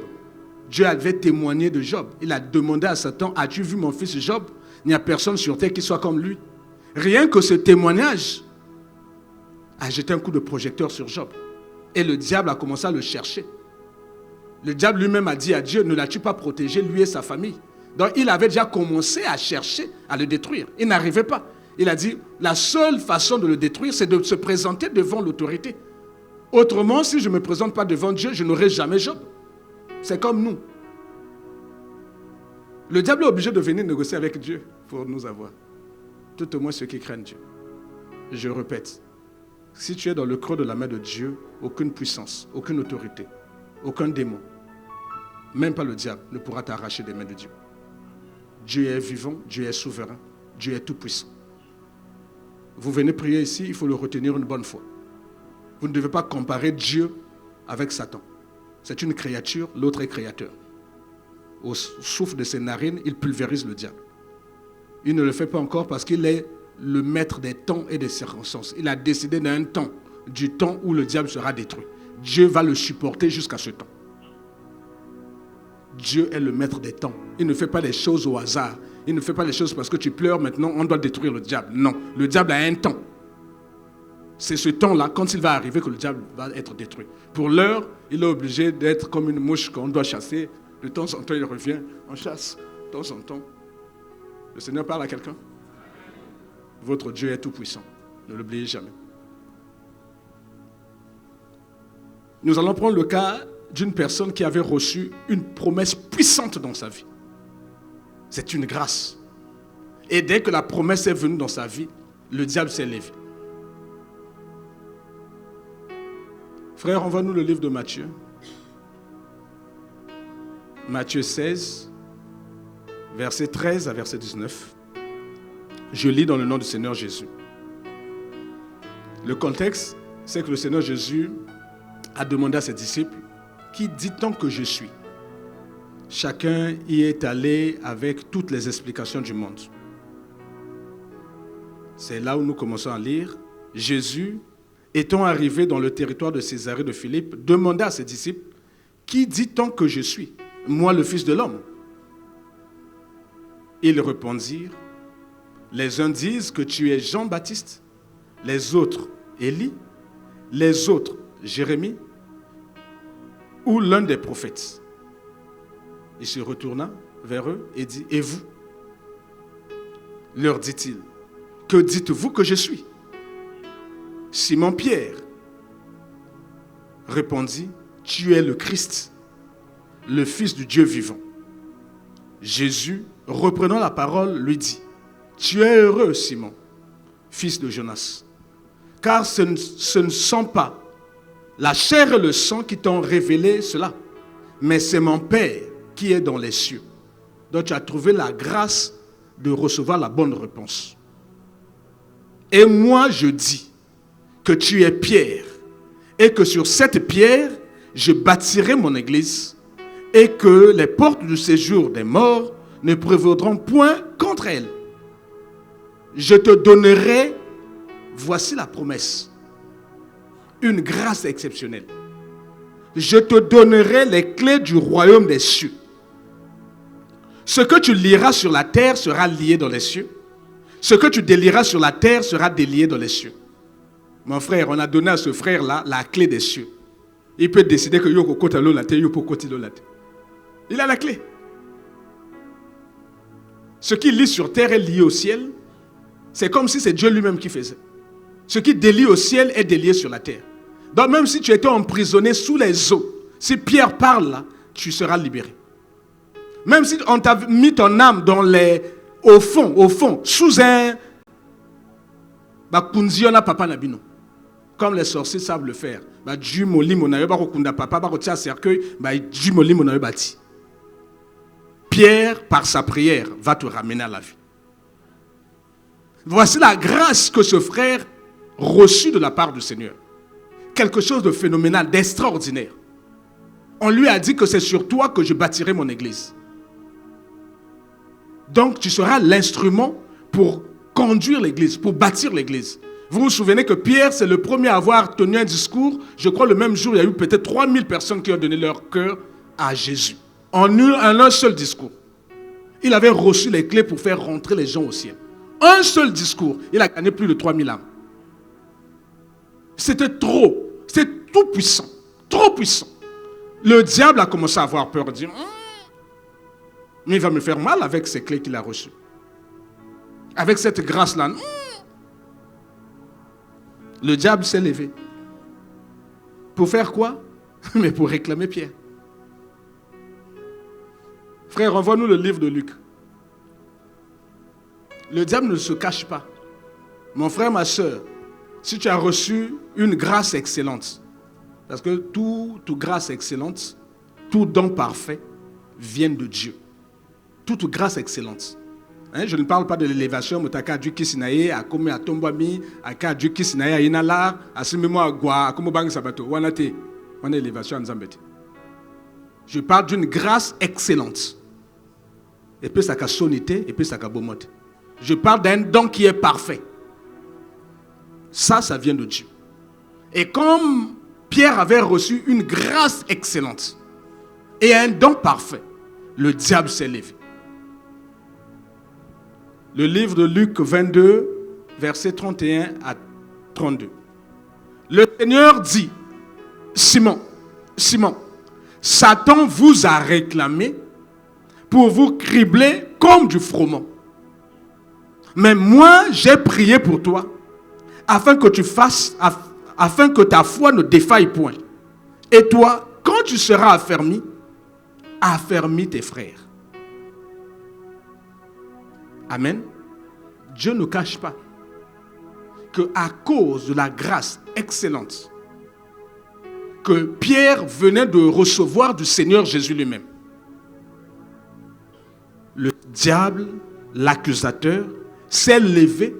Dieu avait témoigné de Job. Il a demandé à Satan, as-tu vu mon fils Job? Il n'y a personne sur terre qui soit comme lui. Rien que ce témoignage a jeté un coup de projecteur sur Job. Et le diable a commencé à le chercher. Le diable lui-même a dit à Dieu, ne l'as-tu pas protégé, lui et sa famille? Donc il avait déjà commencé à chercher à le détruire. Il n'arrivait pas. Il a dit, la seule façon de le détruire, c'est de se présenter devant l'autorité. Autrement, si je ne me présente pas devant Dieu, je n'aurai jamais Job. C'est comme nous. Le diable est obligé de venir négocier avec Dieu pour nous avoir. Tout au moins ceux qui craignent Dieu. Je répète, si tu es dans le creux de la main de Dieu, aucune puissance, aucune autorité, aucun démon, même pas le diable, ne pourra t'arracher des mains de Dieu. Dieu est vivant, Dieu est souverain, Dieu est tout-puissant. Vous venez prier ici, il faut le retenir une bonne fois. Vous ne devez pas comparer Dieu avec Satan. C'est une créature, l'autre est créateur. Au souffle de ses narines, il pulvérise le diable. Il ne le fait pas encore parce qu'il est le maître des temps et des circonstances. Il a décidé d'un temps, du temps où le diable sera détruit. Dieu va le supporter jusqu'à ce temps. Dieu est le maître des temps. Il ne fait pas les choses au hasard. Il ne fait pas les choses parce que tu pleures maintenant, on doit détruire le diable. Non, le diable a un temps. C'est ce temps-là, quand il va arriver, que le diable va être détruit. Pour l'heure, il est obligé d'être comme une mouche qu'on doit chasser. De temps en temps, il revient, on chasse. De temps en temps. Le Seigneur parle à quelqu'un. Votre Dieu est tout puissant. Ne l'oubliez jamais. Nous allons prendre le cas d'une personne qui avait reçu une promesse puissante dans sa vie. C'est une grâce. Et dès que la promesse est venue dans sa vie, le diable s'est levé. Frère, envoie-nous le livre de Matthieu. Matthieu 16, verset 13 à verset 19. Je lis dans le nom du Seigneur Jésus. Le contexte, c'est que le Seigneur Jésus a demandé à ses disciples, qui dit-on que je suis? Chacun y est allé avec toutes les explications du monde. C'est là où nous commençons à lire. Jésus, étant arrivé dans le territoire de Césarée de Philippe, demanda à ses disciples, qui dit-on que je suis? Moi, le Fils de l'homme. Ils répondirent, les uns disent que tu es Jean-Baptiste, les autres Élie, les autres Jérémie, ou l'un des prophètes. Il se retourna vers eux et dit, et vous? Leur dit-il, que dites-vous que je suis? Simon-Pierre répondit, tu es le Christ, le Fils du Dieu vivant. Jésus, reprenant la parole, lui dit, tu es heureux, Simon, fils de Jonas, car ce ne sont pas la chair et le sang qui t'ont révélé cela, mais c'est mon Père qui est dans les cieux. Donc tu as trouvé la grâce de recevoir la bonne réponse. Et moi je dis que tu es Pierre, et que sur cette pierre, je bâtirai mon église, et que les portes du séjour des morts ne prévaudront point contre elle. Je te donnerai, voici la promesse, une grâce exceptionnelle. Je te donnerai les clés du royaume des cieux. Ce que tu lieras sur la terre sera lié dans les cieux. Ce que tu délieras sur la terre sera délié dans les cieux. Mon frère, on a donné à ce frère-là la clé des cieux. Il peut décider que yoko kota lo la terre, yoko koti lo la terre. Il a la clé. Ce qui lie sur terre est lié au ciel. C'est comme si c'est Dieu lui-même qui faisait. Ce qui délie au ciel est délié sur la terre. Donc même si tu étais emprisonné sous les eaux, si Pierre parle là, tu seras libéré. Même si on t'a mis ton âme au fond, sous un... Comme les sorciers savent le faire. Pierre, par sa prière, va te ramener à la vie. Voici la grâce que ce frère reçut de la part du Seigneur. Quelque chose de phénoménal, d'extraordinaire. On lui a dit que c'est sur toi que je bâtirai mon église. Donc tu seras l'instrument pour conduire l'église, pour bâtir l'église. Vous vous souvenez que Pierre, c'est le premier à avoir tenu un discours. Je crois le même jour, il y a eu peut-être 3000 personnes qui ont donné leur cœur à Jésus. En un seul discours. Il avait reçu les clés pour faire rentrer les gens au ciel. Un seul discours, il a gagné plus de 3000 âmes. C'était trop. C'est tout puissant. Trop puissant. Le diable a commencé à avoir peur de dire, mais il va me faire mal avec ces clés qu'il a reçues. Avec cette grâce-là. Le diable s'est levé. Pour faire quoi? Mais pour réclamer Pierre. Frère, envoie-nous le livre de Luc. Le diable ne se cache pas. Mon frère, ma soeur, si tu as reçu une grâce excellente, parce que toute grâce excellente, tout don parfait vient de Dieu. Toute grâce excellente. Hein, je ne parle pas de l'élévation, mais tu as Dieu qui s'inaye, à comme à Tombami, à Dieu qui s'inaye, à Inala, à ce moment à Gua, à comme Bang Sabato, Wanate, on est élévation en Zambéti. Je parle d'une grâce excellente. Et puis ça a sonité, et puis ça a bomote. Je parle d'un don qui est parfait. Ça vient de Dieu. Et comme Pierre avait reçu une grâce excellente et un don parfait, le diable s'est levé. Le livre de Luc 22, versets 31 à 32. Le Seigneur dit, Simon, Satan vous a réclamé pour vous cribler comme du froment. Mais moi, j'ai prié pour toi, afin que ta foi ne défaille point. Et toi, quand tu seras affermi, affermis tes frères. Amen. Dieu ne cache pas que à cause de la grâce excellente que Pierre venait de recevoir du Seigneur Jésus lui-même, le diable, l'accusateur, s'est levé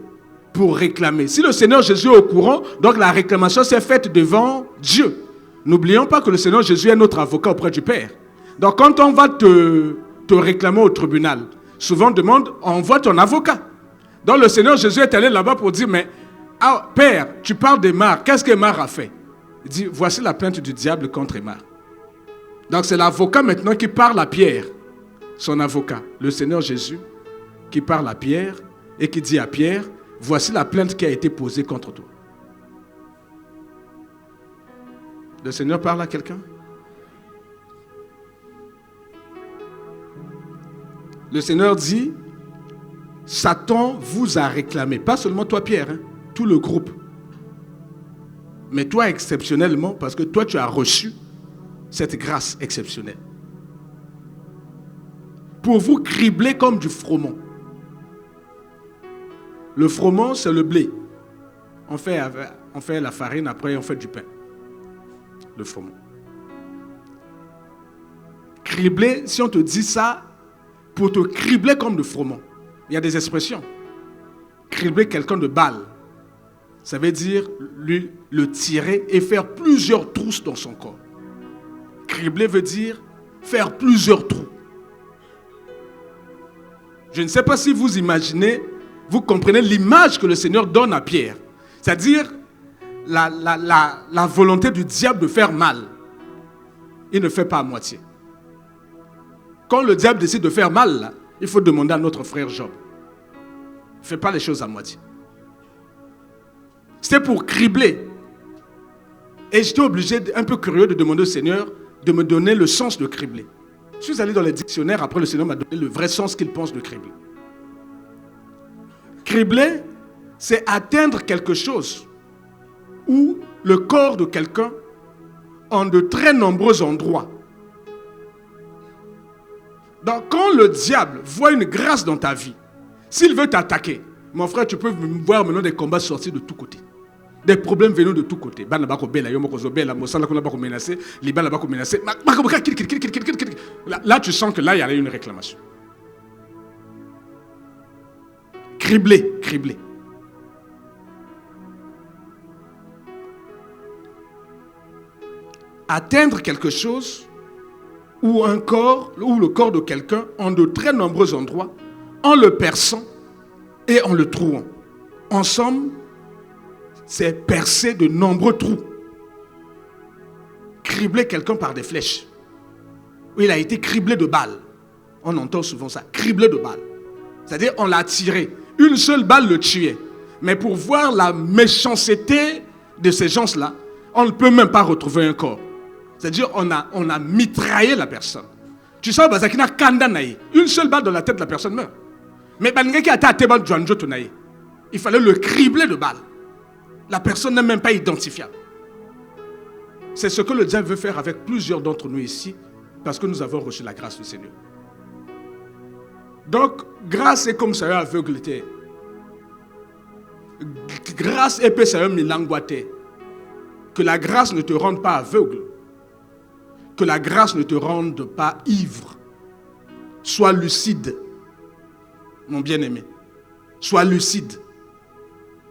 pour réclamer. Si le Seigneur Jésus est au courant, donc la réclamation s'est faite devant Dieu. N'oublions pas que le Seigneur Jésus est notre avocat auprès du Père. Donc quand on va te réclamer au tribunal, souvent on demande, envoie ton avocat. Donc le Seigneur Jésus est allé là-bas pour dire, mais Père, tu parles d'Émar, qu'est-ce qu'Émar a fait? Il dit, voici la plainte du diable contre Émar. Donc c'est l'avocat maintenant qui parle à Pierre, son avocat, le Seigneur Jésus, qui parle à Pierre et qui dit à Pierre, voici la plainte qui a été posée contre toi. Le Seigneur parle à quelqu'un? Le Seigneur dit, Satan vous a réclamé, pas seulement toi Pierre, hein, tout le groupe. Mais toi exceptionnellement, parce que toi tu as reçu cette grâce exceptionnelle. Pour vous cribler comme du froment. Le froment, c'est le blé. On fait la farine, après on fait du pain. Le froment. Cribler, si on te dit ça, pour te cribler comme de froment. Il y a des expressions. Cribler quelqu'un de balle. Ça veut dire lui, le tirer et faire plusieurs trousses dans son corps. Cribler veut dire faire plusieurs trous. Je ne sais pas si vous imaginez, vous comprenez l'image que le Seigneur donne à Pierre. C'est-à-dire la volonté du diable de faire mal. Il ne fait pas à moitié. Quand le diable décide de faire mal, là, il faut demander à notre frère Job. Il ne fait pas les choses à moitié. C'était pour cribler. Et j'étais obligé, un peu curieux, de demander au Seigneur de me donner le sens de cribler. Je suis allé dans les dictionnaires, après le Seigneur m'a donné le vrai sens qu'il pense de cribler. Cribler, c'est atteindre quelque chose ou le corps de quelqu'un en de très nombreux endroits. Donc, quand le diable voit une grâce dans ta vie, s'il veut t'attaquer, mon frère, tu peux voir maintenant des combats sortir de tous côtés. Des problèmes venant de tous côtés. Là, tu sens que là, il y a une réclamation. Criblé, criblé. Atteindre quelque chose ou un corps, ou le corps de quelqu'un en de très nombreux endroits, en le perçant et en le trouant. En somme, c'est percer de nombreux trous. Cribler quelqu'un par des flèches. Il a été criblé de balles. On entend souvent ça, criblé de balles. C'est-à-dire, on l'a tiré. Une seule balle le tuait. Mais pour voir la méchanceté de ces gens-là, on ne peut même pas retrouver un corps. C'est-à-dire, on a mitraillé la personne. Tu sais, une seule balle dans la tête de la personne meurt. Mais il fallait le cribler de balles. La personne n'est même pas identifiable. C'est ce que le diable veut faire avec plusieurs d'entre nous ici, parce que nous avons reçu la grâce du Seigneur. Donc, grâce est comme ça, aveugleté. Grâce est ça, milangwate. Que la grâce ne te rende pas aveugle. Que la grâce ne te rende pas ivre. Sois lucide, mon bien-aimé. Sois lucide.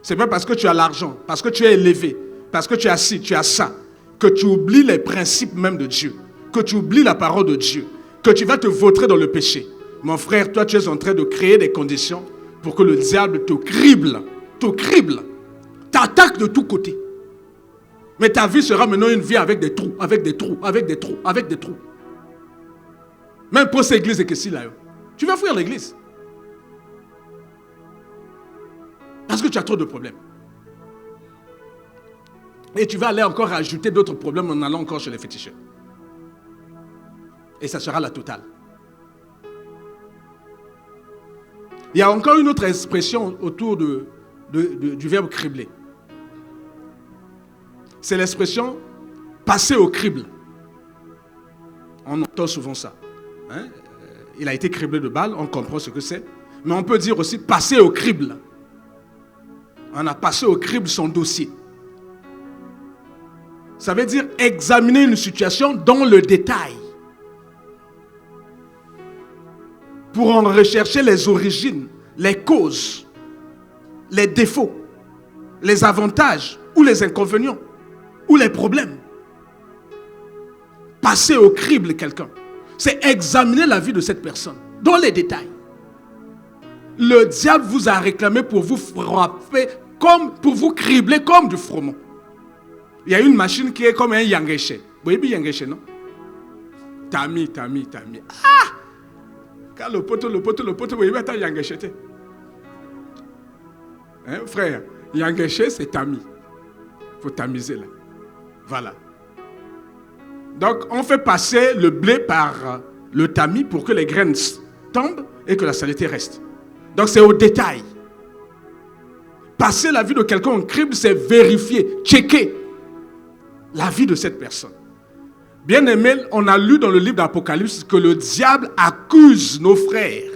C'est pas parce que tu as l'argent, parce que tu es élevé, parce que tu as ci, tu as ça, que tu oublies les principes même de Dieu, que tu oublies la parole de Dieu, que tu vas te vautrer dans le péché. Mon frère, toi, tu es en train de créer des conditions pour que le diable te crible, t'attaque de tous côtés. Mais ta vie sera maintenant une vie avec des trous, avec des trous, avec des trous, avec des trous. Même pour cette église et que si là, tu vas fuir l'église. Parce que tu as trop de problèmes. Et tu vas aller encore ajouter d'autres problèmes en allant encore chez les féticheurs. Et ça sera la totale. Il y a encore une autre expression autour du verbe cribler. C'est l'expression passer au crible. On entend souvent ça. Hein? Il a été criblé de balles, on comprend ce que c'est. Mais on peut dire aussi passer au crible. On a passé au crible son dossier. Ça veut dire examiner une situation dans le détail. Pour en rechercher les origines, les causes, les défauts, les avantages ou les inconvénients ou les problèmes. Passer au crible quelqu'un, c'est examiner la vie de cette personne dans les détails. Le diable vous a réclamé pour vous frapper, pour vous cribler comme du froment. Il y a une machine qui est comme un yangeche. Vous voyez bien yangeche, non? Tami. Ah! Quand le poteau, vous voyez bien ta yangeche. Hein, frère, yangeche, c'est tami. Il faut tamiser là. Voilà. Donc, on fait passer le blé par le tamis pour que les graines tombent et que la saleté reste. Donc, c'est au détail. Passer la vie de quelqu'un en crible, c'est vérifier, checker la vie de cette personne. Bien aimé, on a lu dans le livre d'Apocalypse que le diable accuse nos frères.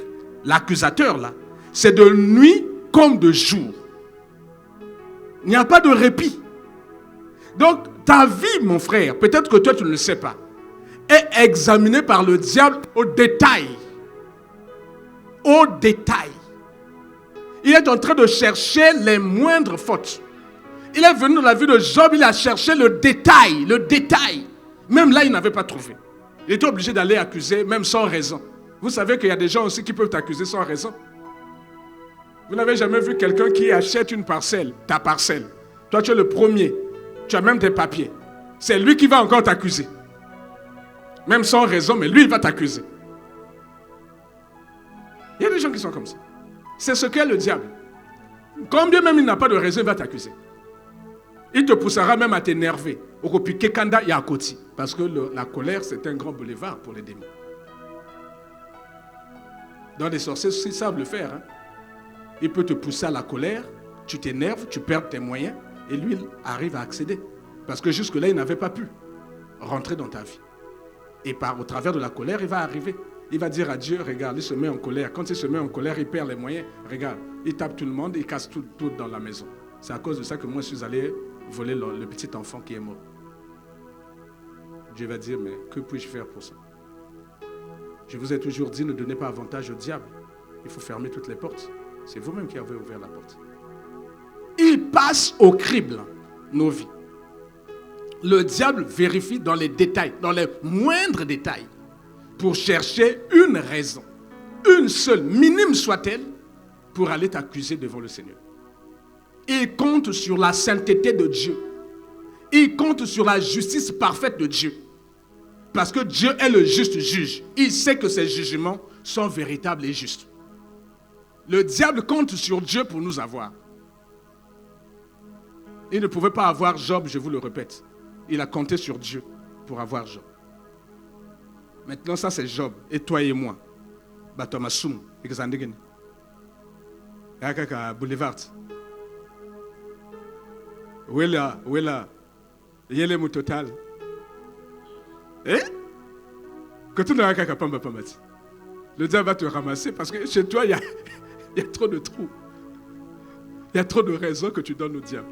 L'accusateur, là, c'est de nuit comme de jour. Il n'y a pas de répit. Donc, ta vie, mon frère, peut-être que toi, tu ne le sais pas, est examinée par le diable au détail. Au détail. Il est en train de chercher les moindres fautes. Il est venu dans la vie de Job, il a cherché le détail, le détail. Même là, il n'avait pas trouvé. Il était obligé d'aller accuser, même sans raison. Vous savez qu'il y a des gens aussi qui peuvent t'accuser sans raison. Vous n'avez jamais vu quelqu'un qui achète une parcelle, ta parcelle. Toi, tu es le premier. Tu as même tes papiers. C'est lui qui va encore t'accuser. Même sans raison, mais lui, il va t'accuser. Il y a des gens qui sont comme ça. C'est ce qu'est le diable. Combien même il n'a pas de raison, il va t'accuser. Il te poussera même à t'énerver. Parce que la colère, c'est un grand boulevard pour les démons. Donc les sorciers aussi savent le faire. Hein. Il peut te pousser à la colère, tu t'énerves, tu perds tes moyens, et lui, il arrive à accéder. Parce que jusque-là, il n'avait pas pu rentrer dans ta vie. Et au travers de la colère, il va arriver. Il va dire à Dieu, regarde, il se met en colère. Quand il se met en colère, il perd les moyens. Regarde, il tape tout le monde, il casse tout dans la maison. C'est à cause de ça que moi, je suis allé voler le petit enfant qui est mort. Dieu va dire, mais que puis-je faire pour ça? Je vous ai toujours dit, ne donnez pas avantage au diable. Il faut fermer toutes les portes. C'est vous-même qui avez ouvert la porte. Il passe au crible nos vies. Le diable vérifie dans les détails, dans les moindres détails, pour chercher une raison, une seule, minime soit-elle, pour aller t'accuser devant le Seigneur. Il compte sur la sainteté de Dieu. Il compte sur la justice parfaite de Dieu. Parce que Dieu est le juste juge. Il sait que ses jugements sont véritables et justes. Le diable compte sur Dieu pour nous avoir. Il ne pouvait pas avoir Job, je vous le répète. Il a compté sur Dieu pour avoir Job. Maintenant, ça c'est Job. Et toi et moi. Batomasum. Exandegen. Yakaka Boulevard. Wela. Yele mu total. Quand tu n'as qu'à pamba pambati. Le diable va te ramasser parce que chez toi, il y a trop de trous. Il y a trop de raisons que tu donnes au diable.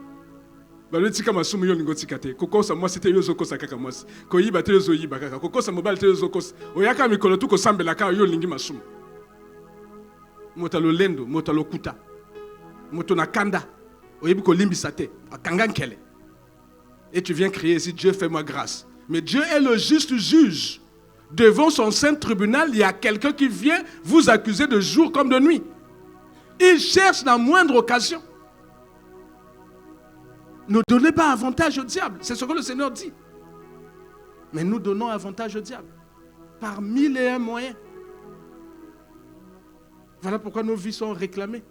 Le tika masumu yo ngoti kate. Koko sa moi c'était yo zoko sakaka moi. Ko yiba te zo yiba kaka. Koko sa mobile te zoko. Oyaka mikolo tu ko sambela ka yo lingi masumu. Motalo lendo, motalo kuta. Moto na kanda. Oyebi ko limbi sate. Akanga nkele. Et tu viens crier ici, Dieu fais-moi grâce. Mais Dieu est le juste juge. Devant son saint tribunal, il y a quelqu'un qui vient vous accuser de jour comme de nuit. Il cherche la moindre occasion. Ne donnez pas avantage au diable. C'est ce que le Seigneur dit. Mais nous donnons avantage au diable. Par 1001 moyens. Voilà pourquoi nos vies sont réclamées.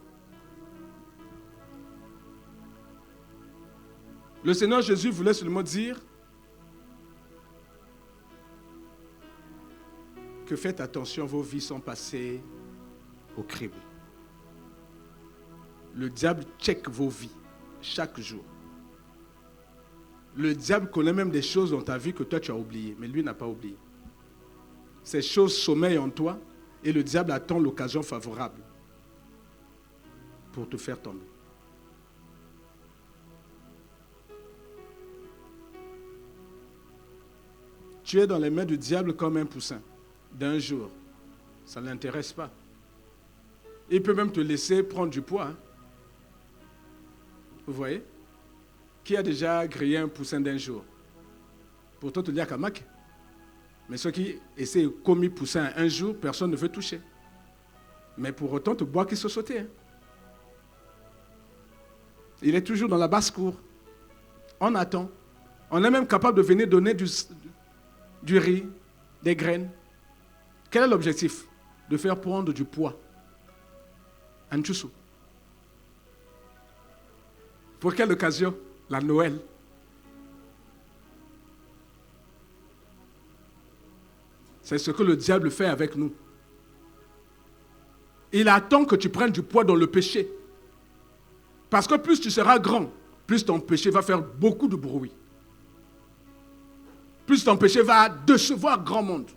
Le Seigneur Jésus voulait seulement dire que faites attention, vos vies sont passées au crible. Le diable check vos vies chaque jour. Le diable connaît même des choses dans ta vie que toi tu as oubliées, mais lui n'a pas oublié. Ces choses sommeillent en toi et le diable attend l'occasion favorable pour te faire tomber. Tu es dans les mains du diable comme un poussin d'un jour. Ça ne l'intéresse pas. Il peut même te laisser prendre du poids. Hein. Vous voyez? Qui a déjà grillé un poussin d'un jour? Pourtant, tu dis à Kamak. Mais ceux qui essaient de commis poussin un jour, personne ne veut toucher. Mais pour autant, tu bois qu'il se sauter. Hein. Il est toujours dans la basse-cour. On attend. On est même capable de venir donner du riz, des graines. Quel est l'objectif? De faire prendre du poids. Un tchoussou. Pour quelle occasion? La Noël. C'est ce que le diable fait avec nous. Il attend que tu prennes du poids dans le péché. Parce que plus tu seras grand, plus ton péché va faire beaucoup de bruit. Plus ton péché va décevoir grand monde.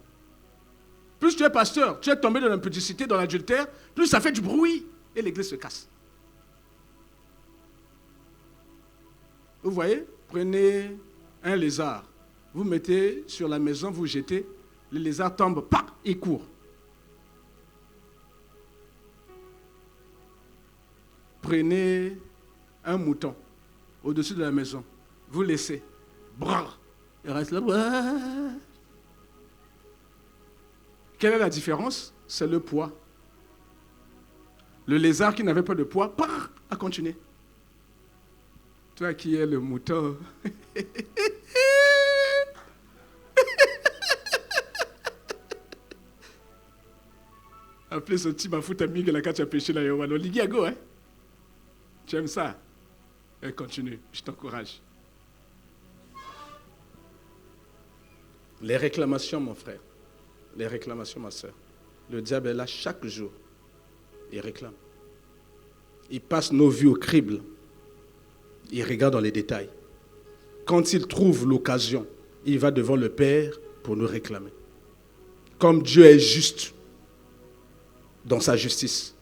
Plus tu es pasteur, tu es tombé dans l'impudicité, dans l'adultère, plus ça fait du bruit et l'église se casse. Vous voyez, prenez un lézard, vous mettez sur la maison, vous jetez, le lézard tombe, pac, il court. Prenez un mouton au-dessus de la maison, vous laissez, brrr, il reste là. Brrr. Quelle est la différence? C'est le poids. Le lézard qui n'avait pas de poids, brrr, a continué. Toi qui es le mouton. Appelez ce petit mafout ami que la carte a pêché là, Yohan. Ligiago, hein? Tu aimes ça? Et continue, je t'encourage. Les réclamations, mon frère. Les réclamations, ma soeur. Le diable est là chaque jour. Il réclame. Il passe nos vies au crible. Il regarde dans les détails. quand il trouve l'occasion, il va devant le Père pour nous réclamer. Comme Dieu est juste dans sa justice.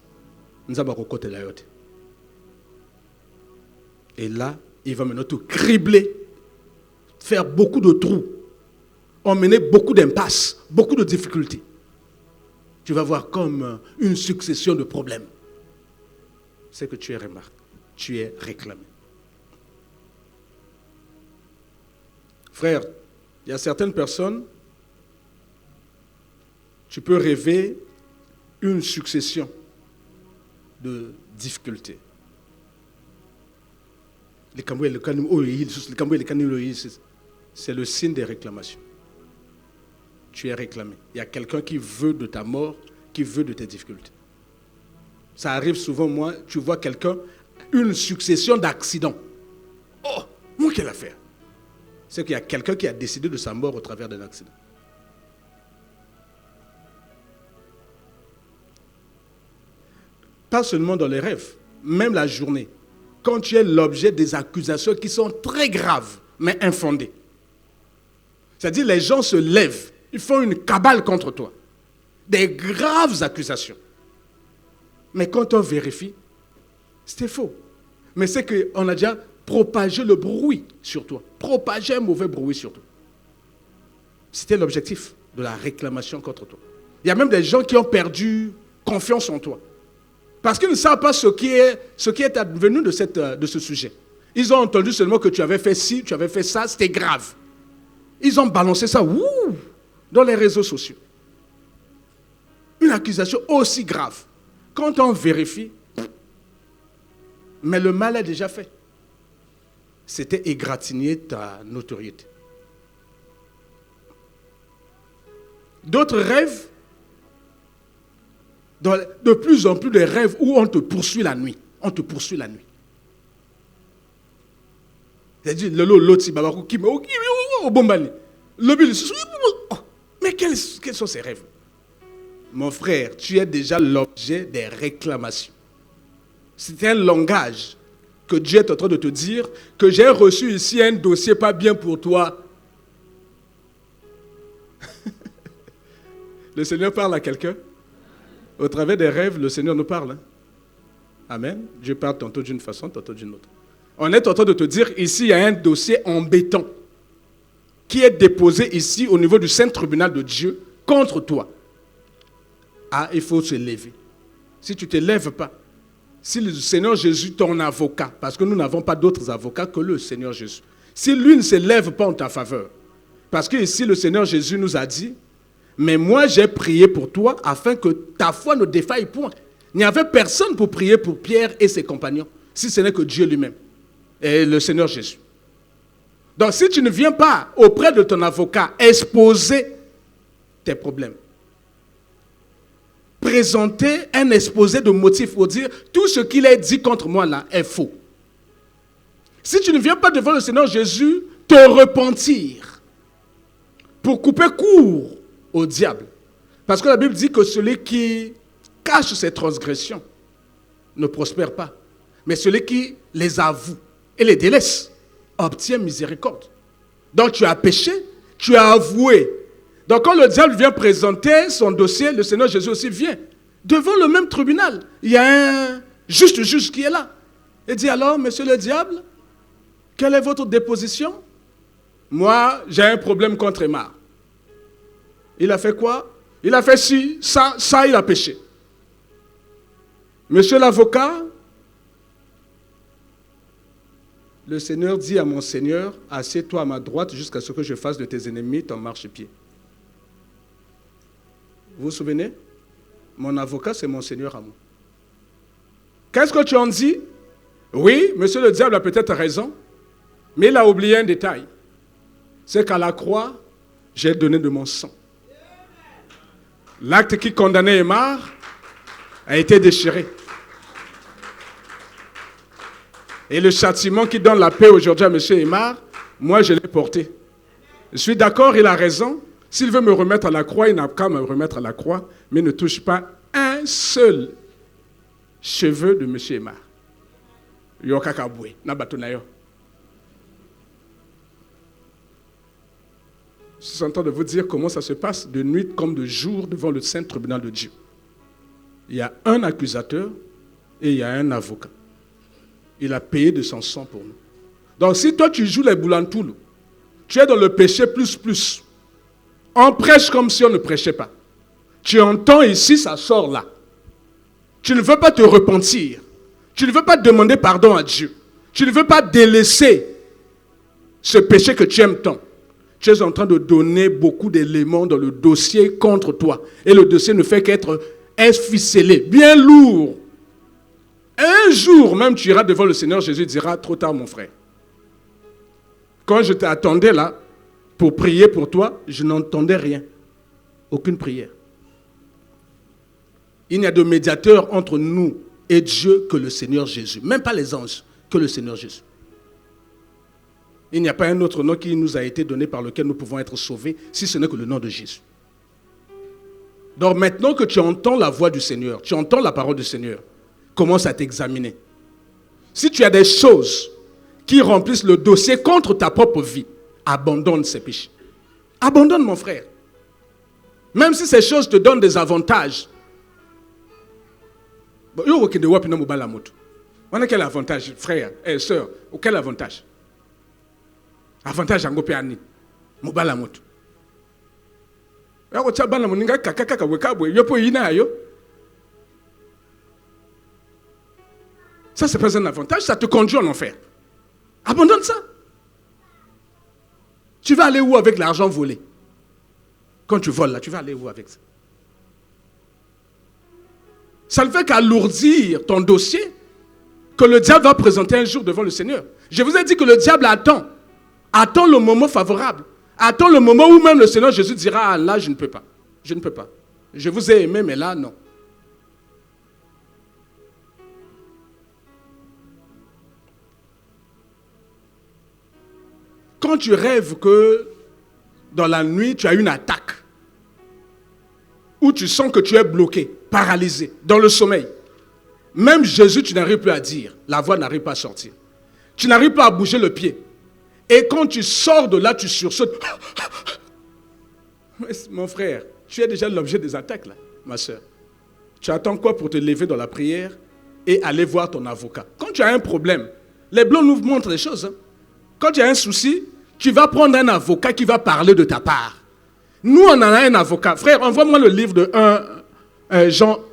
Nous avons côté la yote. Et là, il va maintenant te cribler, faire beaucoup de trous, emmener beaucoup d'impasses, beaucoup de difficultés. Tu vas voir comme une succession de problèmes. C'est que tu es remarqué, tu es réclamé. Frère, il y a certaines personnes, tu peux rêver une succession de difficultés. C'est le signe des réclamations. Tu es réclamé. Il y a quelqu'un qui veut de ta mort, qui veut de tes difficultés. Ça arrive souvent, moi, tu vois quelqu'un, une succession d'accidents. Oh, moi, quelle affaire. C'est qu'il y a quelqu'un qui a décidé de sa mort au travers d'un accident. Pas seulement dans les rêves, même la journée. Quand tu es l'objet des accusations qui sont très graves, mais infondées. C'est-à-dire les gens se lèvent, ils font une cabale contre toi. Des graves accusations. Mais quand on vérifie, c'était faux. Mais c'est qu'on a déjà propagé le bruit sur toi. Propagé un mauvais bruit sur toi. C'était l'objectif de la réclamation contre toi. Il y a même des gens qui ont perdu confiance en toi. Parce qu'ils ne savent pas ce qui est advenu de ce sujet. Ils ont entendu seulement que tu avais fait ci, tu avais fait ça, c'était grave. Ils ont balancé ça dans les réseaux sociaux. Une accusation aussi grave. Quand on vérifie, mais le mal est déjà fait. C'était égratigner ta notoriété. D'autres rêves, de plus en plus de rêves où on te poursuit la nuit. On te poursuit la nuit. C'est-à-dire, mais quels sont ces rêves? Mon frère, tu es déjà l'objet des réclamations. C'est un langage que Dieu est en train de te dire que j'ai reçu ici un dossier pas bien pour toi. Le Seigneur parle à quelqu'un. Au travers des rêves, le Seigneur nous parle. Hein? Amen. Dieu parle tantôt d'une façon, tantôt d'une autre. On est en train de te dire, ici, il y a un dossier embêtant qui est déposé ici au niveau du Saint Tribunal de Dieu contre toi. Ah, il faut se lever. Si tu ne te lèves pas, si le Seigneur Jésus, ton avocat, parce que nous n'avons pas d'autres avocats que le Seigneur Jésus, si lui ne se lève pas en ta faveur, parce que ici le Seigneur Jésus nous a dit, mais moi j'ai prié pour toi afin que ta foi ne défaille point. Il n'y avait personne pour prier pour Pierre et ses compagnons, si ce n'est que Dieu lui-même et le Seigneur Jésus. Donc si tu ne viens pas auprès de ton avocat exposer tes problèmes, présenter un exposé de motifs pour dire tout ce qu'il est dit contre moi là est faux. Si tu ne viens pas devant le Seigneur Jésus te repentir pour couper court au diable, parce que la Bible dit que celui qui cache ses transgressions ne prospère pas, mais celui qui les avoue et les délaisse obtient miséricorde. Donc tu as péché, tu as avoué. Donc quand le diable vient présenter son dossier, le Seigneur Jésus aussi vient. Devant le même tribunal, il y a un juste juge qui est là. Il dit alors, monsieur le diable, quelle est votre déposition? Moi, j'ai un problème contre Aymar. Il a fait quoi? Il a fait ci, ça, il a péché. Monsieur l'avocat, le Seigneur dit à mon Seigneur, assieds-toi à ma droite jusqu'à ce que je fasse de tes ennemis ton marchepied. Vous vous souvenez? Mon avocat, c'est mon Seigneur à moi. Qu'est-ce que tu en dis? Oui, monsieur le diable a peut-être raison, mais il a oublié un détail. C'est qu'à la croix, j'ai donné de mon sang. L'acte qui condamnait Aymar a été déchiré. Et le châtiment qui donne la paix aujourd'hui à M. Aymar, moi je l'ai porté. Je suis d'accord, il a raison. S'il veut me remettre à la croix, il n'a qu'à me remettre à la croix, mais ne touche pas un seul cheveu de M. Aymar. Yokakaboué, nabatunayo. Je suis en train de vous dire comment ça se passe de nuit comme de jour devant le saint tribunal de Dieu. Il y a un accusateur et il y a un avocat. Il a payé de son sang pour nous. Donc si toi tu joues les boulantoules, tu es dans le péché plus. On prêche comme si on ne prêchait pas. Tu entends ici, ça sort là. Tu ne veux pas te repentir. Tu ne veux pas demander pardon à Dieu. Tu ne veux pas délaisser ce péché que tu aimes tant. Tu es en train de donner beaucoup d'éléments dans le dossier contre toi. Et le dossier ne fait qu'être ficelé, bien lourd. Un jour même, tu iras devant le Seigneur, Jésus dira, trop tard mon frère. Quand je t'attendais là, pour prier pour toi, je n'entendais rien. Aucune prière. Il n'y a de médiateur entre nous et Dieu que le Seigneur Jésus. Même pas les anges, que le Seigneur Jésus. Il n'y a pas un autre nom qui nous a été donné par lequel nous pouvons être sauvés, si ce n'est que le nom de Jésus. Donc maintenant que tu entends la voix du Seigneur, tu entends la parole du Seigneur, commence à t'examiner. Si tu as des choses qui remplissent le dossier contre ta propre vie, abandonne ces péchés. Abandonne, mon frère. Même si ces choses te donnent des avantages. On a quel avantage, frère et sœur? Quel avantage? Avantage à Ngopeani. Mobala moto. Ça, c'est pas un avantage, ça te conduit en enfer. Abandonne ça. Tu vas aller où avec l'argent volé? Quand tu voles là, tu vas aller où avec ça? Ça ne fait qu'alourdir ton dossier que le diable va présenter un jour devant le Seigneur. Je vous ai dit que le diable attend le moment favorable. Attends le moment où même le Seigneur Jésus dira, ah, là je ne peux pas. Je ne peux pas. Je vous ai aimé, mais là non. Quand tu rêves que dans la nuit tu as une attaque, où tu sens que tu es bloqué, paralysé, dans le sommeil, même Jésus tu n'arrives plus à dire, la voix n'arrive pas à sortir. Tu n'arrives pas à bouger le pied. Et quand tu sors de là, tu sursautes. Mon frère, tu es déjà l'objet des attaques là, ma soeur. Tu attends quoi pour te lever dans la prière et aller voir ton avocat? Quand tu as un problème, les blancs nous montrent les choses. Hein. Quand tu as un souci, tu vas prendre un avocat qui va parler de ta part. Nous, on en a un avocat. Frère, envoie-moi le livre de 1 Jean.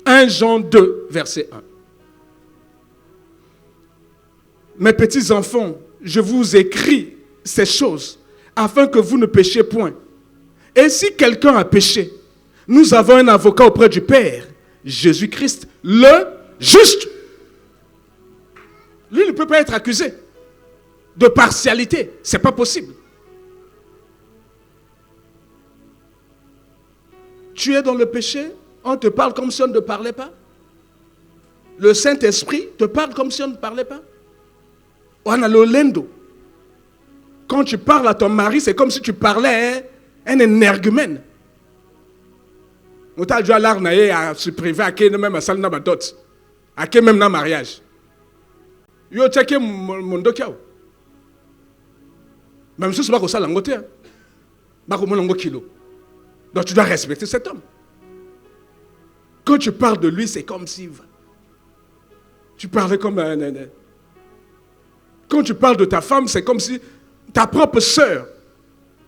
1 Jean 2, verset 1. Mes petits enfants, je vous écris ces choses afin que vous ne péchiez point. Et si quelqu'un a péché, nous avons un avocat auprès du Père, Jésus-Christ, le juste. Lui ne peut pas être accusé de partialité. Ce n'est pas possible. Tu es dans le péché, on te parle comme si on ne parlait pas. Le Saint-Esprit te parle comme si on ne parlait pas. On a le lendo. Quand tu parles à ton mari, c'est comme si tu parlais à un énergumène. On t'a dit à l'arnaïe à se priver à qui même à salle n'a pas dot. À qui même n'a mariage. Yo tchèque mon dokiao. Même si c'est pas comme ça l'angoté. Pas comme mon kilo. Donc tu dois respecter cet homme. Quand tu parles de lui, c'est comme si tu parlais comme un. Quand tu parles de ta femme, c'est comme si ta propre sœur,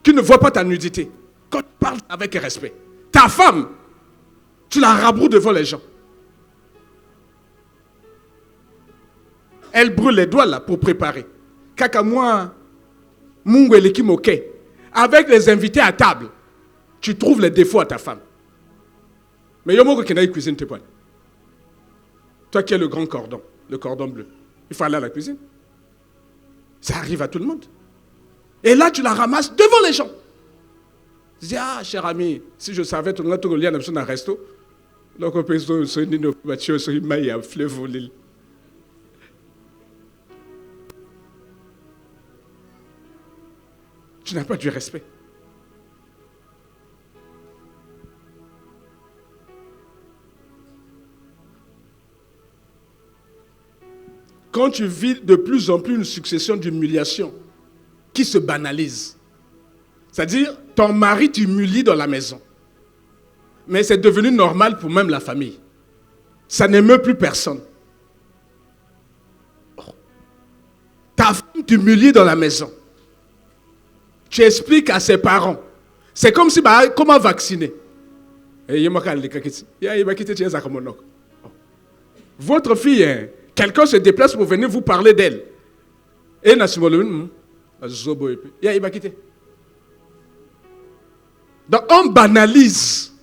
qui ne voit pas ta nudité, quand tu parles avec respect, ta femme, tu la rabroues devant les gens. Elle brûle les doigts là pour préparer. Kaka moi, mungwele ki moke. Avec les invités à table, tu trouves les défauts à ta femme. Mais yomo qui n'a cuisine tes poils. Toi qui es le grand cordon, le cordon bleu, il faut aller à la cuisine. Ça arrive à tout le monde. Et là, tu la ramasses devant les gens. Tu dis, ah, cher ami, si je savais, tu n'aurais pas dans un resto. Donc, on peut se dire, tu n'as pas du respect. quand tu vis de plus en plus une succession d'humiliations qui se banalise. C'est-à-dire, ton mari t'humilie dans la maison. Mais c'est devenu normal pour même la famille. Ça n'émeut plus personne. Ta femme t'humilie dans la maison. Tu expliques à ses parents. C'est comme si, comment vacciner? Votre fille, quelqu'un se déplace pour venir vous parler d'elle. Et donc on banalise.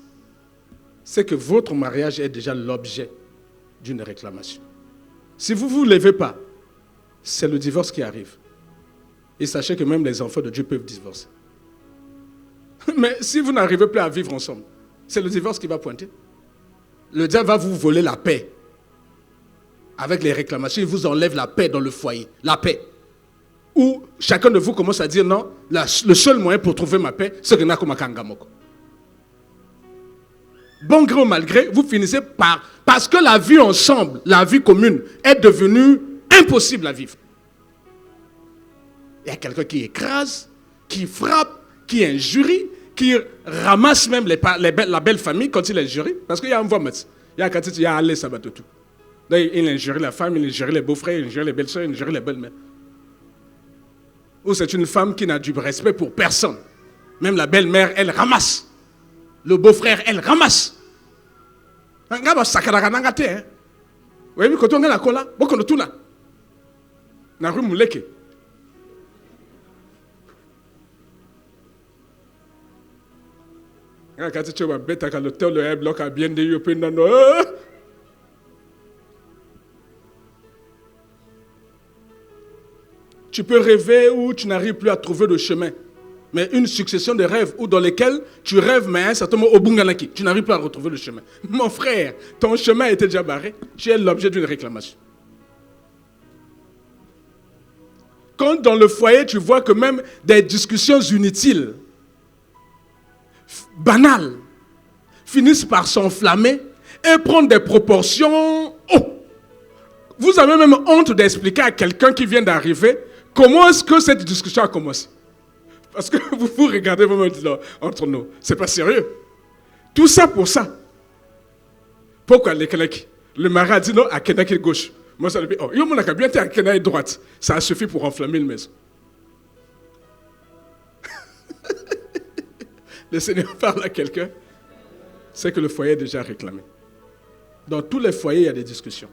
C'est que votre mariage est déjà l'objet d'une réclamation. Si vous ne vous levez pas, c'est le divorce qui arrive. Et sachez que même les enfants de Dieu peuvent divorcer. Mais si vous n'arrivez plus à vivre ensemble, c'est le divorce qui va pointer. Le diable va vous voler la paix. Avec les réclamations, il vous enlève la paix dans le foyer. La paix. Où chacun de vous commence à dire non, le seul moyen pour trouver ma paix, c'est que Nakomakangamoko. Bon gré ou mal gré, vous finissez par... Parce que la vie ensemble, la vie commune, est devenue impossible à vivre. Il y a quelqu'un qui écrase, qui frappe, qui injurie, qui ramasse même la belle famille quand il injurie. Parce qu'il y a un voix, il y a quand il y a allé sabat tout. Il injurie la femme, il injurie les beaux-frères, il injurie les belles-sœurs, il injurie les belles-mères. Ou c'est une femme qui n'a du respect pour personne. Même la belle-mère, elle ramasse. Le beau-frère, elle ramasse. Oui, mais quand on a la cola, beaucoup de tout là. Na rue Mouleke. Quand tu vas bête à l'hôtel, le bloc a bien dit, tu peux rêver ou tu n'arrives plus à trouver le chemin. Mais une succession de rêves ou dans lesquels tu rêves, mais à un certain moment, au Bunganaki, tu n'arrives plus à retrouver le chemin. Mon frère, ton chemin était déjà barré. Tu es l'objet d'une réclamation. Quand dans le foyer, tu vois que même des discussions inutiles, banales, finissent par s'enflammer et prendre des proportions. Oh! Vous avez même honte d'expliquer à quelqu'un qui vient d'arriver comment est-ce que cette discussion a commencé. Parce que vous regardez vous-même entre nous. C'est pas sérieux. Tout ça pour ça. Pourquoi les Kanaki? Le mari a dit non à Kanaki gauche. Moi, ça lui dit, oh, il y a bien été à Kanaki droite. Ça a suffi pour enflammer une maison. Le Seigneur parle à quelqu'un. C'est que le foyer est déjà réclamé. Dans tous les foyers, il y a des discussions.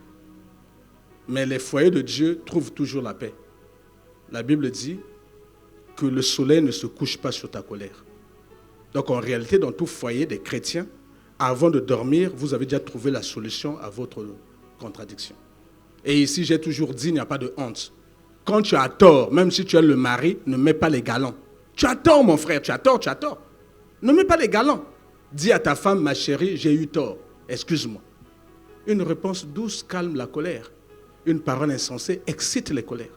Mais les foyers de Dieu trouvent toujours la paix. La Bible dit que le soleil ne se couche pas sur ta colère. Donc en réalité, dans tout foyer des chrétiens, avant de dormir, vous avez déjà trouvé la solution à votre contradiction. Et ici, j'ai toujours dit, il n'y a pas de honte. Quand tu as tort, même si tu es le mari, ne mets pas les galants. Tu as tort, mon frère, tu as tort, tu as tort. Ne mets pas les galants. Dis à ta femme, ma chérie, j'ai eu tort, excuse-moi. Une réponse douce calme la colère. Une parole insensée excite les colères.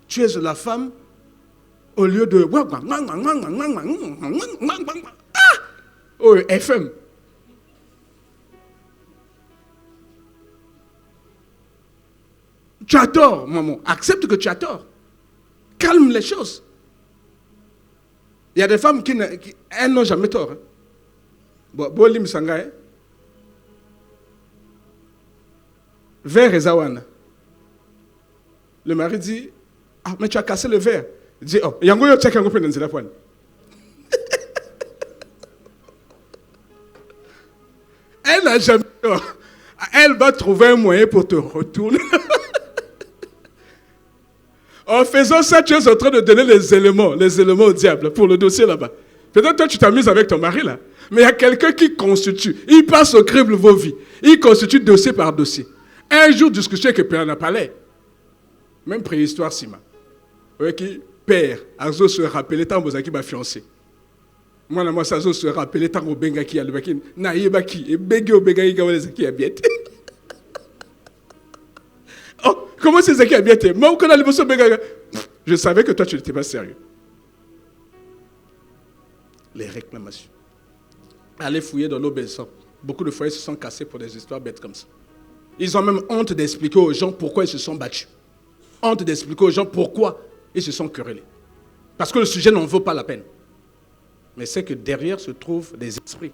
Tu es la femme au lieu de... Oh, FM. Tu as tort, maman. Accepte que tu as tort. Calme les choses. Il y a des femmes qui elles n'ont jamais tort. Bolim Sangaï. Verre et Zawana. Le mari dit, ah, mais tu as cassé le verre. Il dit, oh, yango yo check yango pe nzela poine. Elle n'a jamais tort. Elle va trouver un moyen pour te retourner. En faisant ça, tu es en train de donner les éléments au diable pour le dossier là-bas. Peut-être toi, tu t'amuses avec ton mari là. Mais il y a quelqu'un qui constitue. Il passe au crible vos vies. Il constitue dossier par dossier. Un jour, discussion avec Père Napalais. Même préhistoire, Sima. Qui père, Azo se rappelait tant que ma fiancée. Moi, ça se rappelait tant que Benga qui a le baki. Naïbaki, et Benga au Benga qui a bien. Oh, comment c'est ça qui a bien été? Moi, quand on a Benga, je savais que toi, tu n'étais pas sérieux. Les réclamations. Allez fouiller dans l'eau baissante. Beaucoup de foyers se sont cassés pour des histoires bêtes comme ça. Ils ont même honte d'expliquer aux gens pourquoi ils se sont battus. Honte d'expliquer aux gens pourquoi ils se sont querellés. Parce que le sujet n'en vaut pas la peine. Mais c'est que derrière se trouvent des esprits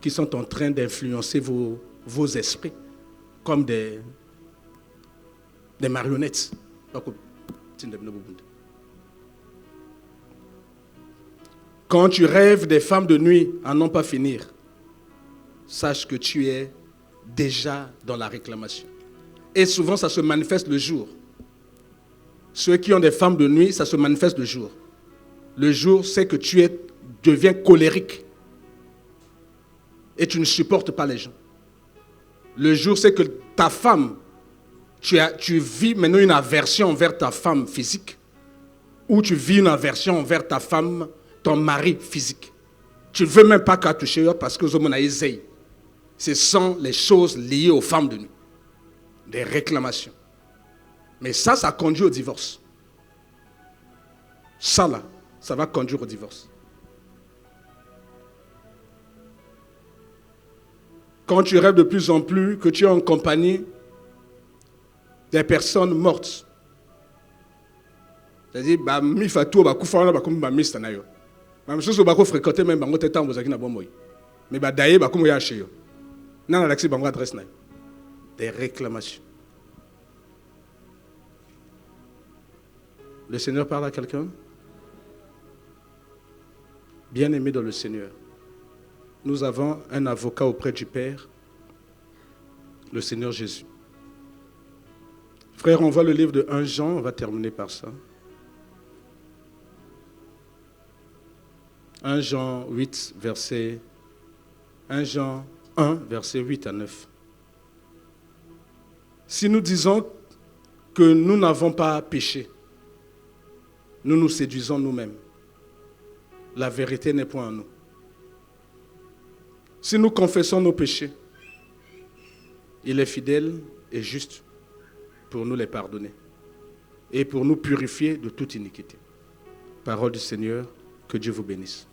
qui sont en train d'influencer vos esprits comme des marionnettes. Quand tu rêves des femmes de nuit à n'en pas finir, sache que tu es déjà dans la réclamation. Et souvent, ça se manifeste le jour. Ceux qui ont des femmes de nuit, ça se manifeste le jour. Le jour, c'est que tu deviens colérique. Et tu ne supportes pas les gens. Le jour, c'est que ta femme, tu vis maintenant une aversion envers ta femme physique. Ou tu vis une aversion envers ta femme, ton mari physique. Tu ne veux même pas qu'à toucher parce que ce sont les choses liées aux femmes de nuit. Des réclamations. Mais ça conduit au divorce. Ça là, ça va conduire au divorce. Quand tu rêves de plus en plus que tu es en compagnie des personnes mortes. C'est-à-dire, mi fatou ba kufana ba comme ba mistana yo. Même chose ba ko fréquenter même bango tetan bozaki na bomoy. Mais ba daye ba comme ya chez yo. Na na l'accès bango adresse na. Des réclamations. Le Seigneur parle à quelqu'un? Bien-aimé dans le Seigneur, nous avons un avocat auprès du Père, le Seigneur Jésus. Frère, on voit le livre de 1 Jean, on va terminer par ça. 1 Jean 8, verset 1 Jean 1, verset 8 à 9. Si nous disons que nous n'avons pas péché, nous nous séduisons nous-mêmes. La vérité n'est point en nous. Si nous confessons nos péchés, il est fidèle et juste pour nous les pardonner et pour nous purifier de toute iniquité. Parole du Seigneur, que Dieu vous bénisse.